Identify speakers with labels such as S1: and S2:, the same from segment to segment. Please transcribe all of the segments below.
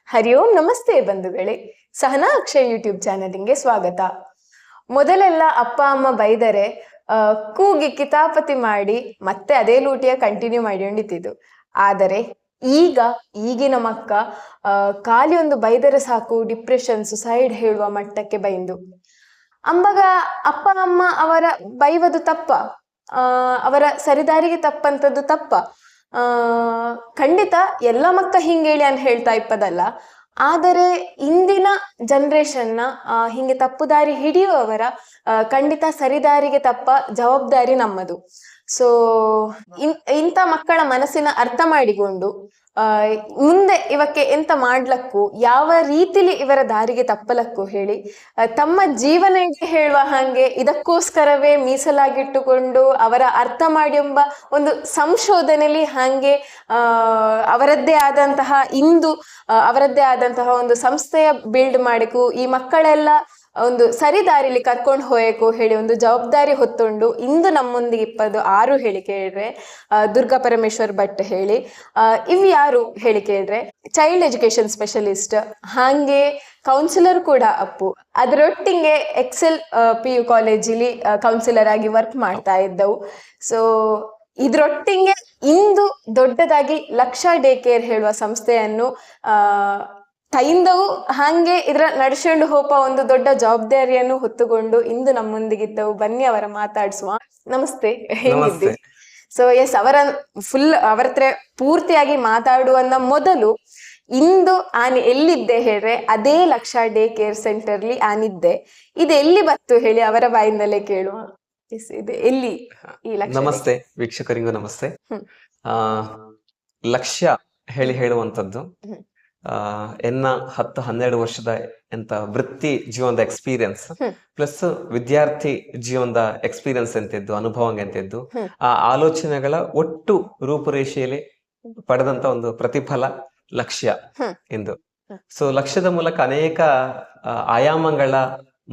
S1: ಹರಿ ಓಂ ನಮಸ್ತೆ ಬಂಧುಗಳೇ. ಸಹನಾ ಅಕ್ಷಯ್ ಯೂಟ್ಯೂಬ್ ಚಾನೆಲ್ಗೆ ಸ್ವಾಗತ. ಮೊದಲೆಲ್ಲ ಅಪ್ಪ ಅಮ್ಮ ಬೈದರೆ ಕೂಗಿ ಕಿತಾಪತಿ ಮಾಡಿ ಮತ್ತೆ ಅದೇ ಲೂಟಿಯ ಕಂಟಿನ್ಯೂ ಮಾಡಿಕೊಂಡಿದ್ದು. ಆದರೆ ಈಗಿನ ಮಕ್ಕ ಖಾಲಿ ಒಂದು ಬೈದರೆ ಸಾಕು ಡಿಪ್ರೆಷನ್ ಸುಸೈಡ್ ಹೇಳುವ ಮಟ್ಟಕ್ಕೆ ಬೈಂದು. ಅಂಬಾಗ ಅಪ್ಪ ಅಮ್ಮ ಅವರ ಬೈವದು ತಪ್ಪ, ಅವರ ಸರಿದಾರಿಗೆ ತಪ್ಪಂತದ್ದು ತಪ್ಪ. ಖಂಡಿತ ಎಲ್ಲ ಮಕ್ಕ ಹಿಂಗೇಳಿ ಅಂತ ಹೇಳ್ತಾ ಇಪ್ಪದಲ್ಲ. ಆದರೆ ಇಂದಿನ ಜನರೇಷನ್ನ ಹಿಂಗೆ ತಪ್ಪು ದಾರಿ ಹಿಡಿಯುವವರ ಖಂಡಿತ ಸರಿದಾರಿಗೆ ತಪ್ಪ ಜವಾಬ್ದಾರಿ ನಮ್ಮದು. ಸೊ ಇಂಥ ಮಕ್ಕಳ ಮನಸ್ಸಿನ ಅರ್ಥ ಮಾಡಿಕೊಂಡು ಮುಂದೆ ಇವಕ್ಕೆ ಎಂತ ಮಾಡ್ಲಕ್ಕೂ ಯಾವ ರೀತಿಲಿ ಇವರ ದಾರಿಗೆ ತಪ್ಪಲಕ್ಕೂ ಹೇಳಿ ತಮ್ಮ ಜೀವನ ಹೇಳುವ ಹಾಗೆ ಇದಕ್ಕೋಸ್ಕರವೇ ಮೀಸಲಾಗಿಟ್ಟುಕೊಂಡು ಅವರ ಅರ್ಥ ಮಾಡಿ ಎಂಬ ಒಂದು ಸಂಶೋಧನೆಯಲ್ಲಿ ಹಾಗೆ ಅವರದ್ದೇ ಆದಂತಹ ಅವರದ್ದೇ ಆದಂತಹ ಒಂದು ಸಂಸ್ಥೆಯ ಬಿಲ್ಡ್ ಮಾಡಿಕು ಈ ಮಕ್ಕಳೆಲ್ಲ ಒಂದು ಸರಿ ದಾರಿಲಿ ಕರ್ಕೊಂಡು ಹೋಯಕು ಹೇಳಿ ಒಂದು ಜವಾಬ್ದಾರಿ ಹೊತ್ತುಕೊಂಡು ಇಂದು ನಮ್ಮೊಂದಿಗೆ ಇಪ್ಪದು ಆರು ಹೇಳಿ ಕೇಳಿದ್ರೆ ದುರ್ಗಾ ಪರಮೇಶ್ವರ್ ಭಟ್ ಹೇಳಿ ಇವ್ ಯಾರು ಹೇಳಿ ಕೇಳಿದ್ರೆ ಚೈಲ್ಡ್ ಎಜುಕೇಶನ್ ಸ್ಪೆಷಲಿಸ್ಟ್, ಹಾಗೆ ಕೌನ್ಸಿಲರ್ ಕೂಡ ಅಪ್ಪು. ಅದರೊಟ್ಟಿಗೆ ಎಕ್ಸೆಲ್ PU ಕಾಲೇಜಲ್ಲಿ ಕೌನ್ಸಿಲರ್ ಆಗಿ ವರ್ಕ್ ಮಾಡ್ತಾ ಇದ್ದವು. ಸೊ ಇದ್ರೊಟ್ಟಿಗೆ ಇಂದು ದೊಡ್ಡದಾಗಿ ಲಕ್ಷ ಡೇ ಕೇರ್ ಹೇಳುವ ಸಂಸ್ಥೆಯನ್ನು ತೈಂದವು ಹಾಗೆ ಇದರ ನಡೆಸ್ಕೊಂಡು ಹೋಪ ಒಂದು ದೊಡ್ಡ ಜವಾಬ್ದಾರಿಯನ್ನು ಹೊತ್ತುಕೊಂಡು ಇಂದು ನಮ್ಮೊಂದಿಗಿದ್ದವು. ಬನ್ನಿ ಅವರ ಮಾತಾಡ್ಸುವ. ನಮಸ್ತೆ, ಹೇಗಿದ್ದಿ? ಸೊ ಎಸ್, ಅವರ ಹತ್ರ ಪೂರ್ತಿಯಾಗಿ ಮಾತಾಡುವ ಮೊದಲು ಇಂದು ಆನೆ ಎಲ್ಲಿದ್ದೆ ಹೇಳ್ರೆ ಅದೇ ಲಕ್ಷ ಡೇ ಕೇರ್ ಸೆಂಟರ್ಲಿ ಆನಿದ್ದೆ. ಇದು ಎಲ್ಲಿ ಬತ್ತು ಹೇಳಿ ಅವರ ಬಾಯಿಂದಲೇ ಕೇಳುವ. ಇದೆ ಎಲ್ಲಿ ಈ ಲಕ್ಷ?
S2: ನಮಸ್ತೆ ವೀಕ್ಷಕರಿಗೂ ನಮಸ್ತೆ. ಲಕ್ಷ್ಯ ಹೇಳುವಂತದ್ದು ಎನ್ನ 10-12 ವರ್ಷದ ಎಂತ ವೃತ್ತಿ ಜೀವನದ ಎಕ್ಸ್ಪೀರಿಯನ್ಸ್ ಪ್ಲಸ್ ವಿದ್ಯಾರ್ಥಿ ಜೀವನದ ಎಕ್ಸ್ಪೀರಿಯನ್ಸ್ ಎಂತಿದ್ದು, ಅನುಭವ ಎಂತಿದ್ದು, ಆ ಆಲೋಚನೆಗಳ ಒಟ್ಟು ರೂಪುರೇಷೆಯಲ್ಲಿ ಪಡೆದಂತ ಒಂದು ಪ್ರತಿಫಲ ಲಕ್ಷ್ಯ ಎಂದು. ಸೊ ಲಕ್ಷ್ಯದ ಮೂಲಕ ಅನೇಕ ಆಯಾಮಗಳ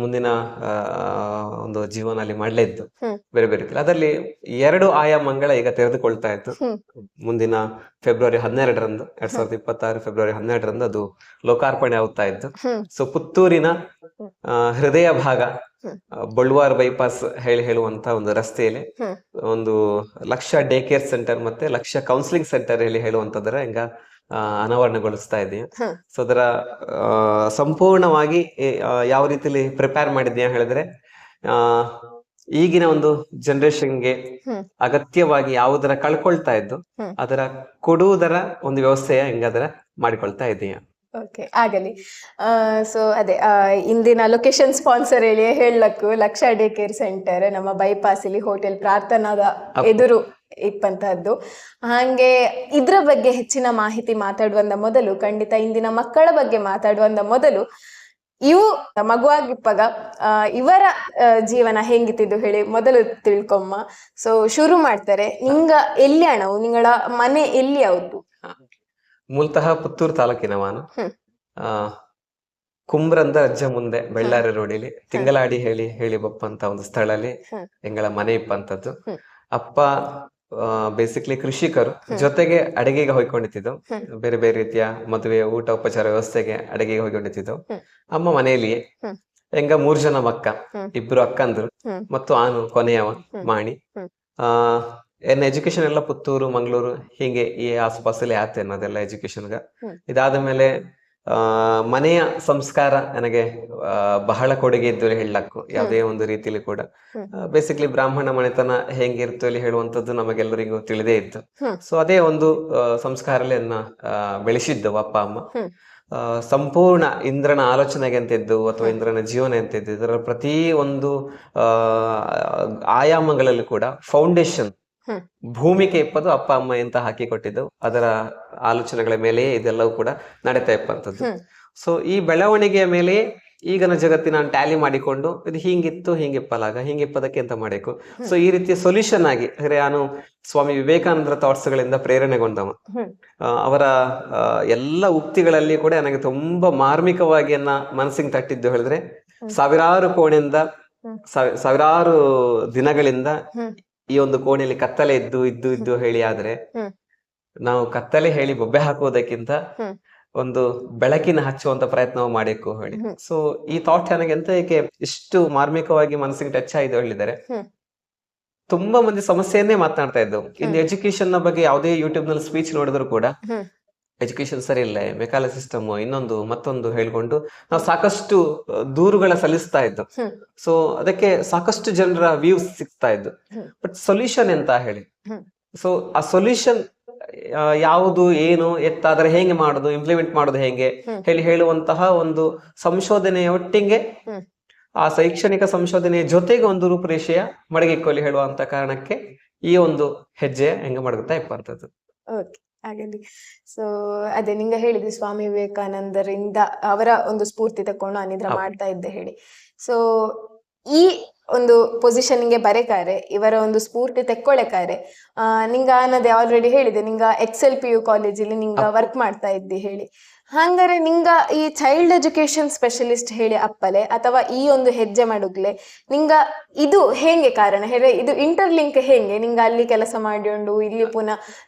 S2: ಮುಂದಿನ ಒಂದು ಜೀವನದಲ್ಲಿ ಮಾಡಲೇ ಇದ್ದು ಬೇರೆ ಬೇರೆ. ಅದರಲ್ಲಿ 2 ಆಯಾಮಗಳ ಈಗ ತೆರೆದುಕೊಳ್ತಾ ಇತ್ತು. ಮುಂದಿನ ಫೆಬ್ರವರಿ 12ರಂದು 2026 ಫೆಬ್ರವರಿ 12ರಂದು ಅದು ಲೋಕಾರ್ಪಣೆ ಆಗ್ತಾ ಇತ್ತು. ಸೊ ಪುತ್ತೂರಿನ ಹೃದಯ ಭಾಗ ಬಳ್ವಾರ್ ಬೈಪಾಸ್ ಹೇಳುವಂತ ಒಂದು ರಸ್ತೆಯಲ್ಲಿ ಒಂದು ಲಕ್ಷ ಡೇ ಕೇರ್ ಸೆಂಟರ್ ಮತ್ತೆ ಲಕ್ಷ ಕೌನ್ಸಿಲಿಂಗ್ ಸೆಂಟರ್ ಹೇಳುವಂತದ್ರ ಹಿಂಗ ಅನಾವರಣಗೊಳಿಸ್ತಾ ಇದ್ದೀವಿ. ಸೊ ಅದರ ಸಂಪೂರ್ಣವಾಗಿ ಯಾವ ರೀತಿಲಿ ಪ್ರಿಪೇರ್ ಮಾಡಿದ್ಯಾ ಹೇಳಿದ್ರೆ ಈಗಿನ ಒಂದು ಜನರೇಷನ್ಗೆ ಅಗತ್ಯವಾಗಿ ಯಾವುದರ ಕಳ್ಕೊಳ್ತಾ ಇದ್ದು ಅದರ ಕೊಡುವುದರ ಒಂದು ವ್ಯವಸ್ಥೆಯ ಹೆಂಗದರ ಮಾಡಿಕೊಳ್ತಾ ಇದ್ದೀಯ.
S1: ಓಕೆ, ಆಗಲಿ. ಸೊ ಅದೇ ಇಂದಿನ ಲೊಕೇಶನ್ ಸ್ಪಾನ್ಸರ್ ಹೇಳಕ್ಕೂ ಲಕ್ಷ ಡೇ ಕೇರ್ ಸೆಂಟರ್ ನಮ್ಮ ಬೈಪಾಸ್ ಇಲ್ಲಿ ಹೋಟೆಲ್ ಪ್ರಾರ್ಥನಾದ ಎದುರು ಇಪ್ಪಂತಹದ್ದು. ಹಾಗೆ ಇದ್ರ ಬಗ್ಗೆ ಹೆಚ್ಚಿನ ಮಾಹಿತಿ ಮಾತಾಡುವಂತ ಮೊದಲು, ಖಂಡಿತ ಇಂದಿನ ಮಕ್ಕಳ ಬಗ್ಗೆ ಮಾತಾಡುವಂತ ಮೊದಲು, ಇವು ಮಗುವಾಗಿಪ್ಪಾಗ ಇವರ ಜೀವನ ಹೆಂಗಿತ್ತಿದ್ದು ಹೇಳಿ ಮೊದಲು ತಿಳ್ಕೊಮ್ಮ. ಸೊ ಶುರು ಮಾಡ್ತಾರೆ. ನಿಂಗ ಎಲ್ಲಿ ಅಣವು, ನಿಂಗಳ ಮನೆ ಎಲ್ಲಿ ಯಾವುದು?
S2: ಮೂಲತಃ ಪುತ್ತೂರು ತಾಲೂಕಿನ ನಾನು. ಕುಂಬ್ರಂದ ಅಜ್ಜ ಮುಂದೆ ಬೆಳ್ಳಾರಿ ರೋಡಿಲಿ ತಿಂಗಳಾಡಿ ಹೇಳಿ ಬಪ್ಪಂತ ಒಂದು ಸ್ಥಳಲ್ಲಿ ಎಂಗಳ ಮನೆ ಇಪ್ಪಂತದ್ದು. ಅಪ್ಪ ಬೇಸಿಕ್ಲಿ ಕೃಷಿಕರು, ಜೊತೆಗೆ ಅಡಿಗೆಗೆ ಹೋಯ್ಕೊಂಡಿದ್ದು, ಬೇರೆ ಬೇರೆ ರೀತಿಯ ಮದುವೆ ಊಟ ಉಪಚಾರ ವ್ಯವಸ್ಥೆಗೆ ಅಡಿಗೆಗೆ ಹೋಯ್ಕೊಂಡಿದ್ದು. ಅಮ್ಮ ಮನೆಯಲ್ಲಿಯೇ. ಹೆಂಗ 3 ಜನ ಮಕ್ಕ, 2 ಅಕ್ಕಂದ್ರು ಮತ್ತು ಆನು ಕೊನೆಯವ ಮಾಣಿ. ಎನ್ ಎಜುಕೇಶನ್ ಎಲ್ಲ ಪುತ್ತೂರು ಮಂಗಳೂರು ಹೀಗೆ ಈ ಆಸುಪಾಸಲ್ಲಿ ಆತೆ ಅನ್ನೋದೆಲ್ಲ ಎಜುಕೇಶನ್ಗ. ಇದಾದ ಮೇಲೆ ಮನೆಯ ಸಂಸ್ಕಾರ ನನಗೆ ಬಹಳ ಕೊಡುಗೆ ಇದ್ದು ಹೇಳಕ್ಕು. ಯಾವುದೇ ಒಂದು ರೀತಿಯಲ್ಲಿ ಕೂಡ ಬೇಸಿಕ್ಲಿ ಬ್ರಾಹ್ಮಣ ಮನೆತನ ಹೆಂಗಿರ್ತು ಅಲ್ಲಿ ಹೇಳುವಂತದ್ದು ನಮಗೆಲ್ಲರಿಗೂ ತಿಳಿದೇ ಇತ್ತು. ಸೊ ಅದೇ ಒಂದು ಸಂಸ್ಕಾರದಲ್ಲಿ ಬೆಳೆಸಿದ್ದವು ಅಪ್ಪ ಅಮ್ಮ. ಸಂಪೂರ್ಣ ಇಂದ್ರನ ಆಲೋಚನೆಗೆ ಅಂತಿದ್ದು ಅಥವಾ ಇಂದ್ರನ ಜೀವನ ಅಂತಿದ್ದು, ಇದರ ಪ್ರತಿ ಒಂದು ಆಯಾಮಗಳಲ್ಲಿ ಕೂಡ ಫೌಂಡೇಶನ್ ಭೂಮಿಕೆ ಇಪ್ಪದು ಅಪ್ಪ ಅಮ್ಮ ಎಂತ ಹಾಕಿ ಕೊಟ್ಟಿದ್ದು, ಅದರ ಆಲೋಚನೆಗಳ ಮೇಲೆಯೇ ಇದೆಲ್ಲವೂ ಕೂಡ ನಡೀತಾ ಇಪ್ಪಂತದ್ದು. ಸೊ ಈ ಬೆಳವಣಿಗೆಯ ಮೇಲೆ ಈಗಿನ ಜಗತ್ತಿನ ಟ್ಯಾಲಿ ಮಾಡಿಕೊಂಡು ಇದು ಹಿಂಗಿತ್ತು ಹಿಂಗಿಪ್ಪಲಾಗ ಹಿಂಗಿಪ್ಪದಕ್ಕೆ ಎಂತ ಮಾಡಬೇಕು. ಸೊ ಈ ರೀತಿಯ ಸೊಲ್ಯೂಷನ್ ಆಗಿ ನಾನು ಸ್ವಾಮಿ ವಿವೇಕಾನಂದರ ಥಾಟ್ಸ್ ಗಳಿಂದ ಪ್ರೇರಣೆಗೊಂಡವ. ಅವರ ಎಲ್ಲ ಉಕ್ತಿಗಳಲ್ಲಿ ಕೂಡ ನನಗೆ ತುಂಬಾ ಮಾರ್ಮಿಕವಾಗಿ ಮನಸ್ಸಿಗೆ ತಟ್ಟಿದ್ದು ಹೇಳಿದ್ರೆ, ಸಾವಿರಾರು ಕೋಣೆಯಿಂದ ಸಾವಿರಾರು ದಿನಗಳಿಂದ ಈ ಒಂದು ಕೋಣೆಯಲ್ಲಿ ಕತ್ತಲೆ ಇದ್ದು ಹೇಳಿ, ಆದ್ರೆ ನಾವು ಕತ್ತಲೆ ಹೇಳಿ ಬೊಬ್ಬೆ ಹಾಕುವುದಕ್ಕಿಂತ ಒಂದು ಬೆಳಕಿನ ಹಚ್ಚುವಂತ ಪ್ರಯತ್ನ ಮಾಡಬೇಕು ಹೇಳಿ. ಸೊ ಈ ಥಾಟ್ ನನಗೆ ಎಂತ ಏಕೆ ಇಷ್ಟು ಮಾರ್ಮಿಕವಾಗಿ ಮನಸ್ಸಿಗೆ ಟಚ್ ಆಯ್ತು ಹೇಳಿದರೆ, ತುಂಬಾ ಮಂದಿ ಸಮಸ್ಯೆಯನ್ನೇ ಮಾತನಾಡ್ತಾ ಇದ್ದವು. ಇನ್ನು ಎಜುಕೇಶನ್ ನ ಬಗ್ಗೆ ಯಾವುದೇ ಯೂಟ್ಯೂಬ್ ನಲ್ಲಿ ಸ್ಪೀಚ್ ನೋಡಿದ್ರು ಕೂಡ ಎಜುಕೇಶನ್ ಸರಿ ಇಲ್ಲ, ಮೆಕಾಲ ಸಿಸ್ಟಮ್, ಇನ್ನೊಂದು ಮತ್ತೊಂದು ಹೇಳ್ಕೊಂಡು ನಾವು ಸಾಕಷ್ಟು ದೂರುಗಳ ಸಲ್ಲಿಸ್ತಾ ಇದ್ದು. ಸೊ ಅದಕ್ಕೆ ಸಾಕಷ್ಟು ಜನರ ವ್ಯೂಸ್ ಸಿಗ್ತಾ ಇದ್ದು. ಬಟ್ ಸೊಲ್ಯೂಷನ್ ಎಂತ ಹೇಳಿ, ಸೊ ಆ ಸೊಲ್ಯೂಷನ್ ಯಾವುದು, ಏನು, ಎತ್ತಾದ್ರೆ ಹೇಗೆ ಮಾಡೋದು, ಇಂಪ್ಲಿಮೆಂಟ್ ಮಾಡೋದು ಹೇಗೆ ಹೇಳುವಂತಹ ಒಂದು ಸಂಶೋಧನೆಯ ಒಟ್ಟಿಗೆ, ಆ ಶೈಕ್ಷಣಿಕ ಸಂಶೋಧನೆಯ ಜೊತೆಗೆ ಒಂದು ರೂಪುರೇಷೆಯ ಮಡಗಿಕೊಳ್ಳಿ ಹೇಳುವಂತ ಕಾರಣಕ್ಕೆ ಈ ಒಂದು ಹೆಜ್ಜೆ ಹೆಂಗ ಮಡಗುತ್ತಾ ಇಪ್ಪಂತದ್ದು.
S1: ಹಾಗಾಗಿ ಸೊ ಅದೇ ನಿಂಗ ಹೇಳಿದ್ರಿ ಸ್ವಾಮಿ ವಿವೇಕಾನಂದರಿಂದ ಅವರ ಒಂದು ಸ್ಫೂರ್ತಿ ತಕೊಂಡು ನಾನಿದ್ರ ಮಾಡ್ತಾ ಇದ್ದೆ ಹೇಳಿ. ಸೊ ಈ ಒಂದು ಪೊಸಿಷನ್ಗೆ ಬರೇಕಾರೆ, ಇವರ ಒಂದು ಸ್ಫೂರ್ತಿ ತೆಕ್ಕೊಳ್ಳೇಕಾರೆ, ನಿಂಗ ಅನ್ನದೇ ಆಲ್ರೆಡಿ ಹೇಳಿದೆ, ನಿಂಗ XLPU ಕಾಲೇಜಲ್ಲಿ ನಿಂಗ ವರ್ಕ್ ಮಾಡ್ತಾ ಇದ್ದಿ ಹೇಳಿ. ಹಂಗಾರೆ ನಿಂಗ ಈ ಚೈಲ್ಡ್ ಎಜುಕೇಶನ್ ಸ್ಪೆಷಲಿಸ್ಟ್ ಹೇಳಿ ಅಪ್ಪಲೆ ಅಥವಾ ಈ ಒಂದು ಹೆಜ್ಜೆ ಮಾಡುಗ್ಲೆ ನಿಂಗ ಇದು ಹೆಂಗೆ ಕಾರಣ ಹೇಳಿ, ಇದು ಇಂಟರ್ಲಿಂಕ್ ಹೆಂಗೆ ನಿಂಗ ಅಲ್ಲಿ ಕೆಲಸ ಮಾಡಿಕೊಂಡು ಇಲ್ಲಿ ಪುನಃ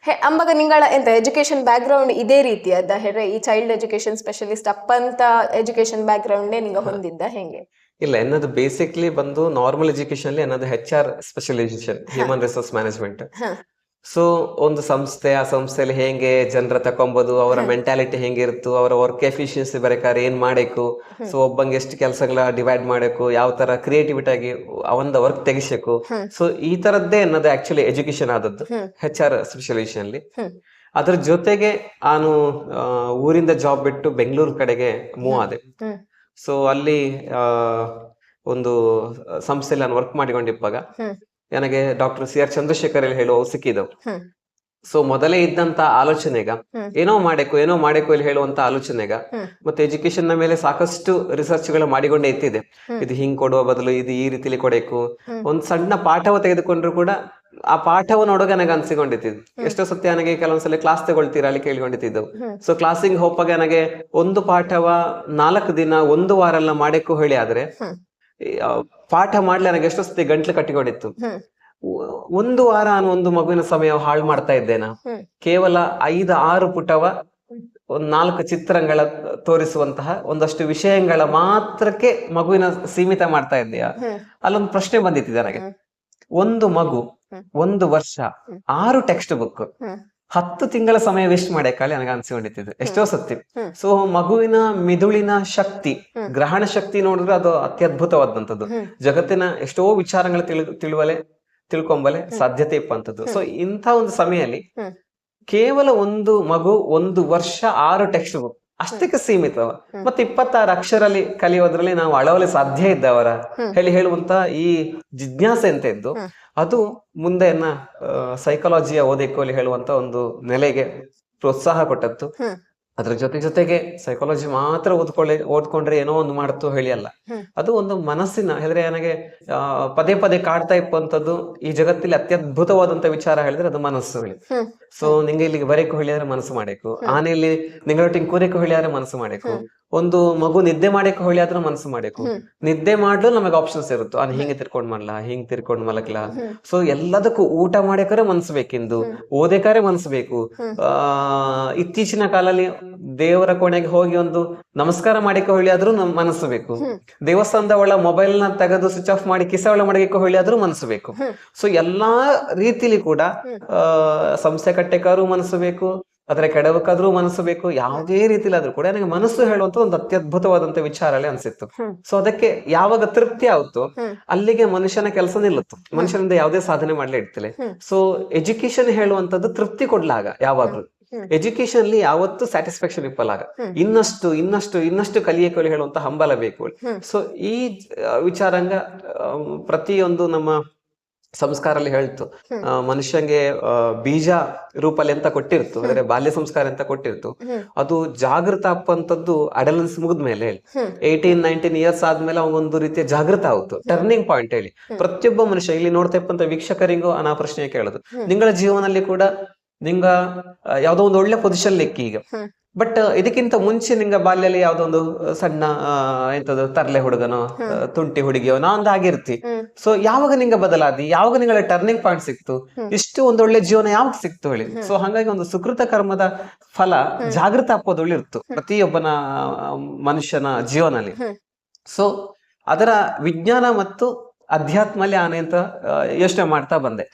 S1: ಅಂಬಾಗ ನಿಂಗಳ ಎಂತ ಎಜುಕೇಶನ್ ಬ್ಯಾಕ್ ಗ್ರೌಂಡ್ ಇದೇ ರೀತಿ ಅದ ಹೇಳಿ, ಈ ಚೈಲ್ಡ್ ಎಜುಕೇಶನ್ ಸ್ಪೆಷಲಿಸ್ಟ್ ಅಪ್ಪಂತ ಎಜುಕೇಶನ್ ಬ್ಯಾಕ್ ಗ್ರೌಂಡೇ ನಿಂಗ ಹೊಂದಿದ್ದ ಹೆಂಗೆ?
S2: ಇಲ್ಲ, ಎನ್ನದು ಬೇಸಿಕ್ಲಿ ಬಂದು ನಾರ್ಮಲ್ ಎಜುಕೇಶನ್ ಅಲ್ಲಿ ಎನ್ನದು HR specialisation, human resource management. So ಒಂದು ಸಂಸ್ಥೆ, ಆ ಸಂಸ್ಥೆಯಲ್ಲಿ ಹೇಗೆ ಜನರ ತಕೊಂಬೋದು, ಅವರ ಮೆಂಟಾಲಿಟಿ ಹೆಂಗಿರುತ್ತು, ಅವರ ವರ್ಕ್ ಎಫಿಷಿಯನ್ಸಿ ಬರಕಾರೆ ಏನ್ ಮಾಡಬೇಕು, ಸೊ ಒಬ್ಬಂಗೆ ಎಷ್ಟು ಕೆಲಸಗಳ ಡಿವೈಡ್ ಮಾಡಬೇಕು, ಯಾವ ತರ ಕ್ರಿಯೇಟಿವಿಟಿ ಆಗಿ ಅವಂದ ವರ್ಕ್ ತೆಗಿಸಬೇಕು. ಸೊ ಈ ತರದ್ದೇ ಅನ್ನೋದು ಆಕ್ಚುಲಿ ಎಜುಕೇಶನ್ ಆದದ್ದು HR ಸ್ಪೆಷಲೈಸೇಷನ್ ಅಲ್ಲಿ. ಅದ್ರ ಜೊತೆಗೆ ನಾನು ಊರಿಂದ ಜಾಬ್ ಬಿಟ್ಟು ಬೆಂಗಳೂರು ಕಡೆಗೆ ಮೂವ್ ಆದೆ. ಸೊ ಅಲ್ಲಿ ಒಂದು ಸಂಸ್ಥೆಯಲ್ಲಿ ನಾನು ವರ್ಕ್ ಮಾಡಿಕೊಂಡಿಪ್ಪಾಗ ನನಗೆ ಡಾಕ್ಟರ್ CR ಚಂದ್ರಶೇಖರ್ ಹೇಳುವ ಸಿಕ್ಕಿದವು. ಸೊ ಮೊದಲೇ ಇದ್ದಂತ ಆಲೋಚನೆಗ ಏನೋ ಮಾಡಬೇಕು ಇಲ್ಲಿ ಹೇಳುವಂತ ಆಲೋಚನೆಗ ಮತ್ತೆ ಎಜುಕೇಶನ್ ನ ಮೇಲೆ ಸಾಕಷ್ಟು ರಿಸರ್ಚ್ ಗಳು ಮಾಡಿಕೊಂಡೇ ಇತ್ತಿದೆ. ಇದು ಹಿಂಗ್ ಕೊಡುವ ಬದಲು ಇದು ಈ ರೀತಿಲಿ ಕೊಡಬೇಕು. ಒಂದ್ ಸಣ್ಣ ಪಾಠವ ತೆಗೆದುಕೊಂಡ್ರು ಕೂಡ ಆ ಪಾಠವನ್ನು ನೋಡುವಾಗ ನನಗೆ ಅನ್ಸಿಕೊಂಡಿದ್ದು, ಎಷ್ಟೋ ಸತ್ಯ ನನಗೆ ಕೆಲವೊಂದ್ಸಲ ಕ್ಲಾಸ್ ತಗೊಳ್ತೀರಾ ಅಲ್ಲಿ ಕೇಳಿಕೊಂಡಿದ್ದು. ಸೊ ಕ್ಲಾಸಿಗೆ ಹೋಗುವಾಗ ನನಗೆ ಒಂದು ಪಾಠವ 4 ದಿನ 1 ವಾರ ಎಲ್ಲ ಮಾಡಕ್ಕೂ ಹೇಳಿ ಆದ್ರೆ ಪಾಠ ಮಾಡ್ಲಿ ನನಗೆ ಎಷ್ಟೋ ಸತಿ ಗಂಟ್ಲು ಕಟ್ಟಿಕೊಂಡಿತ್ತು. 1 ವಾರ ನಾನು ಒಂದು ಮಗುವಿನ ಸಮಯ ಹಾಳು ಮಾಡ್ತಾ ಇದ್ದೇನಾ? ಕೇವಲ 5-6 ಪುಟವ 4 ಚಿತ್ರಗಳ ತೋರಿಸುವಂತಹ ಒಂದಷ್ಟು ವಿಷಯಗಳ ಮಾತ್ರಕ್ಕೆ ಮಗುವಿನ ಸೀಮಿತ ಮಾಡ್ತಾ ಇದ್ದೀಯಾ? ಅಲ್ಲೊಂದು ಪ್ರಶ್ನೆ ಬಂದಿತ್ತು ನನಗೆ. ಒಂದು ಮಗು 1 ವರ್ಷ 6 ಟೆಕ್ಸ್ಟ್ ಬುಕ್ 10 ತಿಂಗಳ ಸಮಯ ವೇಸ್ಟ್ ಮಾಡಕ್ಕಾಗಿ ನನಗೆ ಅನ್ಸಿಕೊಂಡಿದ್ದು ಎಷ್ಟೋ ಸತ್ತಿ. ಸೊ ಮಗುವಿನ ಮಿದುಳಿನ ಶಕ್ತಿ, ಗ್ರಹಣ ಶಕ್ತಿ ನೋಡಿದ್ರೆ ಅದು ಅತ್ಯದ್ಭುತವಾದಂಥದ್ದು. ಜಗತ್ತಿನ ಎಷ್ಟೋ ವಿಚಾರಗಳು ತಿಳ್ಕೊಂಬಲೆ ಸಾಧ್ಯತೆ ಇಪ್ಪಂಥದ್ದು. ಸೊ ಇಂಥ ಒಂದು ಸಮಯದಲ್ಲಿ ಕೇವಲ ಒಂದು ಮಗು 1 ವರ್ಷ 6 ಟೆಕ್ಸ್ಟ್ ಬುಕ್ ಅಷ್ಟಕ್ಕೆ ಸೀಮಿತವ, ಮತ್ತೆ 26 ಅಕ್ಷರಲ್ಲಿ ಕಲಿಯೋದ್ರಲ್ಲಿ ನಾವು ಅಳವಲೆ ಸಾಧ್ಯ ಇದ್ದವರ ಹೇಳುವಂತ ಈ ಜಿಜ್ಞಾಸೆ ಅಂತ ಇದ್ದು ಅದು ಮುಂದೆ ಸೈಕಾಲಜಿಯ ಓದಕ್ಕೆ ಹೇಳುವಂತ ಒಂದು ನೆಲೆಗೆ ಪ್ರೋತ್ಸಾಹ ಕೊಟ್ಟದ್ದು. ಅದ್ರ ಜೊತೆಗೆ ಸೈಕಾಲಜಿ ಮಾತ್ರ ಓದ್ಕೊಂಡ್ರೆ ಏನೋ ಒಂದು ಮಾಡ್ತು ಹೇಳಿ ಅಲ್ಲ, ಅದು ಒಂದು ಮನಸ್ಸಿನ ಹೇಳಿದ್ರೆ ನನಗೆ ಪದೇ ಕಾಡ್ತಾ ಇಪ್ಪಂತದ್ದು ಈ ಜಗತ್ತಲ್ಲಿ ಅತ್ಯದ್ಭುತವಾದಂತ ವಿಚಾರ ಹೇಳಿದ್ರೆ ಅದು ಮನಸ್ಸು ಹೇಳಿ. ಸೊ ನಿಂಗೆ ಇಲ್ಲಿಗೆ ಬರೇಕು ಹೇಳಿದ್ರೆ ಮನಸ್ಸು ಮಾಡಬೇಕು, ಆನೆಯಲ್ಲಿ ನಿಂಗಳೊಟ್ಟಿಗೆ ಕೂರಕ್ಕೆ ಹೇಳಿದ್ರೆ ಮನಸ್ಸು ಮಾಡಬೇಕು, ಒಂದು ಮಗು ನಿದ್ದೆ ಮಾಡಕ್ಕೆ ಹೇಳಿ ಆದ್ರೂ ಮನಸ್ಸು ಮಾಡಬೇಕು. ನಿದ್ದೆ ಮಾಡ್ಲು ನಮಗೆ ಆಪ್ಷನ್ಸ್ ಇರುತ್ತೆ, ಅದು ಹಿಂಗೆ ತಿರ್ಕೊಂಡ್ ಮಾಡ್ಲಾ, ಹಿಂಗ್ ತಿರ್ಕೊಂಡ್ ಮಲಕ್ಲಾ. ಸೊ ಎಲ್ಲದಕ್ಕೂ ಊಟ ಮಾಡಕ್ಕಾರೆ ಮನಸ್ಸು ಬೇಕಿಂದು, ಓದಕಾರೆ ಮನಸ್ಸು ಬೇಕು. ಇತ್ತೀಚಿನ ಕಾಲಲ್ಲಿ ದೇವರ ಕೋಣೆಗೆ ಹೋಗಿ ಒಂದು ನಮಸ್ಕಾರ ಮಾಡಿಕೊ ಹೇಳಿ ಆದ್ರೂ ಮನಸ್ಸು ಬೇಕು. ದೇವಸ್ಥಾನದ ಒಳ ಮೊಬೈಲ್ ನ ತೆಗೆದು ಸ್ವಿಚ್ ಆಫ್ ಮಾಡಿ ಕಿಸ ಒಳ ಮಾಡಕ್ಕೆ ಹೇಳಿ ಆದ್ರೂ ಮನಸ್ಸು ಬೇಕು. ಸೊ ಎಲ್ಲಾ ರೀತಿಲಿ ಕೂಡ ಸಂಸ್ಥೆ ಕಟ್ಟೆಕಾರು ಮನಸ್ಸು ಬೇಕು, ಅದರ ಕೆಡವಕ್ಕಾದ್ರೂ ಮನಸ್ಸು ಬೇಕು. ಯಾವುದೇ ರೀತಿಲಿ ಆದ್ರೂ ಕೂಡ ನನಗೆ ಮನಸ್ಸು ಹೇಳುವಂತ ಒಂದು ಅತ್ಯದ್ಭುತವಾದಂತ ವಿಚಾರ ಅನ್ಸಿತ್ತು. ಸೊ ಅದಕ್ಕೆ ಯಾವಾಗ ತೃಪ್ತಿ ಆಗುತ್ತೋ ಅಲ್ಲಿಗೆ ಮನುಷ್ಯನ ಕೆಲಸ ನಿಲ್ಲುತ್ತು, ಮನುಷ್ಯನಿಂದ ಯಾವುದೇ ಸಾಧನೆ ಮಾಡ್ಲೇ ಇಡ್ತಿಲ್ಲ. ಸೊ ಎಜುಕೇಶನ್ ಹೇಳುವಂತದ್ದು ತೃಪ್ತಿ ಕೊಡ್ಲಾಗ, ಯಾವಾಗ್ಲೂ ಎಜುಕೇಶನ್ ಅಲ್ಲಿ ಯಾವತ್ತು ಸ್ಯಾಟಿಸ್ಫ್ಯಾಕ್ಷನ್ ಇಪ್ಪಲಾಗ, ಇನ್ನಷ್ಟು ಕಲಿಯಕ್ಕೆ ಹೇಳುವಂತ ಹಂಬಲ ಬೇಕು. ಸೊ ಈ ವಿಚಾರಂಗ ಪ್ರತಿಯೊಂದು ನಮ್ಮ ಸಂಸ್ಕಾರ ಅಲ್ಲಿ ಹೇಳ್ತು, ಮನುಷ್ಯಂಗೆ ಬೀಜ ರೂಪಲ್ಲಿ ಅಂತ ಕೊಟ್ಟಿರ್ತು, ಅಂದ್ರೆ ಬಾಲ್ಯ ಸಂಸ್ಕಾರ ಅಂತ ಕೊಟ್ಟಿರ್ತು. ಅದು ಜಾಗೃತ ಅಪ್ಪಂತದ್ದು ಅಡಲೆನ್ಸ್ ಮುಗಿದ್ಮೇಲೆ 18-19 ಇಯರ್ಸ್ ಆದ್ಮೇಲೆ ಅವನೊಂದು ರೀತಿಯ ಜಾಗೃತ ಆಗುತ್ತೆ, ಟರ್ನಿಂಗ್ ಪಾಯಿಂಟ್ ಹೇಳಿ. ಪ್ರತಿಯೊಬ್ಬ ಮನುಷ್ಯ ಇಲ್ಲಿ ನೋಡ್ತಾ ಇಪ್ಪಂತ ವೀಕ್ಷಕರಿಗೂ ಆ ಪ್ರಶ್ನೆ ಕೇಳೋದು, ನಿಗಳ ಜೀವನದಲ್ಲಿ ಕೂಡ ನಿಂಗ ಯಾವ್ದೋ ಒಂದು ಒಳ್ಳೆ ಪೊಸಿಷನ್ ಲೆಕ್ಕಿ ಈಗ. ಬಟ್ ಇದಕ್ಕಿಂತ ಮುಂಚೆ ನಿಂಗ ಬಾಲ್ಯದಲ್ಲಿ ಯಾವ್ದೋ ಒಂದು ಸಣ್ಣ ಎಂತದು ತರ್ಲೆ ಹುಡುಗನೋ ತುಂಟಿ ಹುಡುಗಿಯೋ ನಾ ಒಂದು ಆಗಿರ್ತಿ. ಸೊ ಯಾವಾಗ ನಿಂಗ ಬದಲಾದಿ, ಯಾವಾಗ ನಿಂಗಳ ಟರ್ನಿಂಗ್ ಪಾಯಿಂಟ್ ಸಿಕ್ತು, ಇಷ್ಟು ಒಂದೊಳ್ಳೆ ಜೀವನ ಯಾವಾಗ ಸಿಕ್ತು ಹೇಳಿ. ಸೊ ಹಾಗಾಗಿ ಒಂದು ಸುಕೃತ ಕರ್ಮದ ಫಲ ಜಾಗೃತ ಅಪ್ಪದೊಳ್ಳಿರ್ತು ಪ್ರತಿಯೊಬ್ಬನ ಮನುಷ್ಯನ ಜೀವನಲ್ಲಿ. ಸೊ ಅದರ ವಿಜ್ಞಾನ ಮತ್ತು ಅಧ್ಯಾತ್ಮಲ್ಲಿ ಆನೆ ಅಂತ ಯೋಚನೆ ಮಾಡ್ತಾ ಬಂದೆ.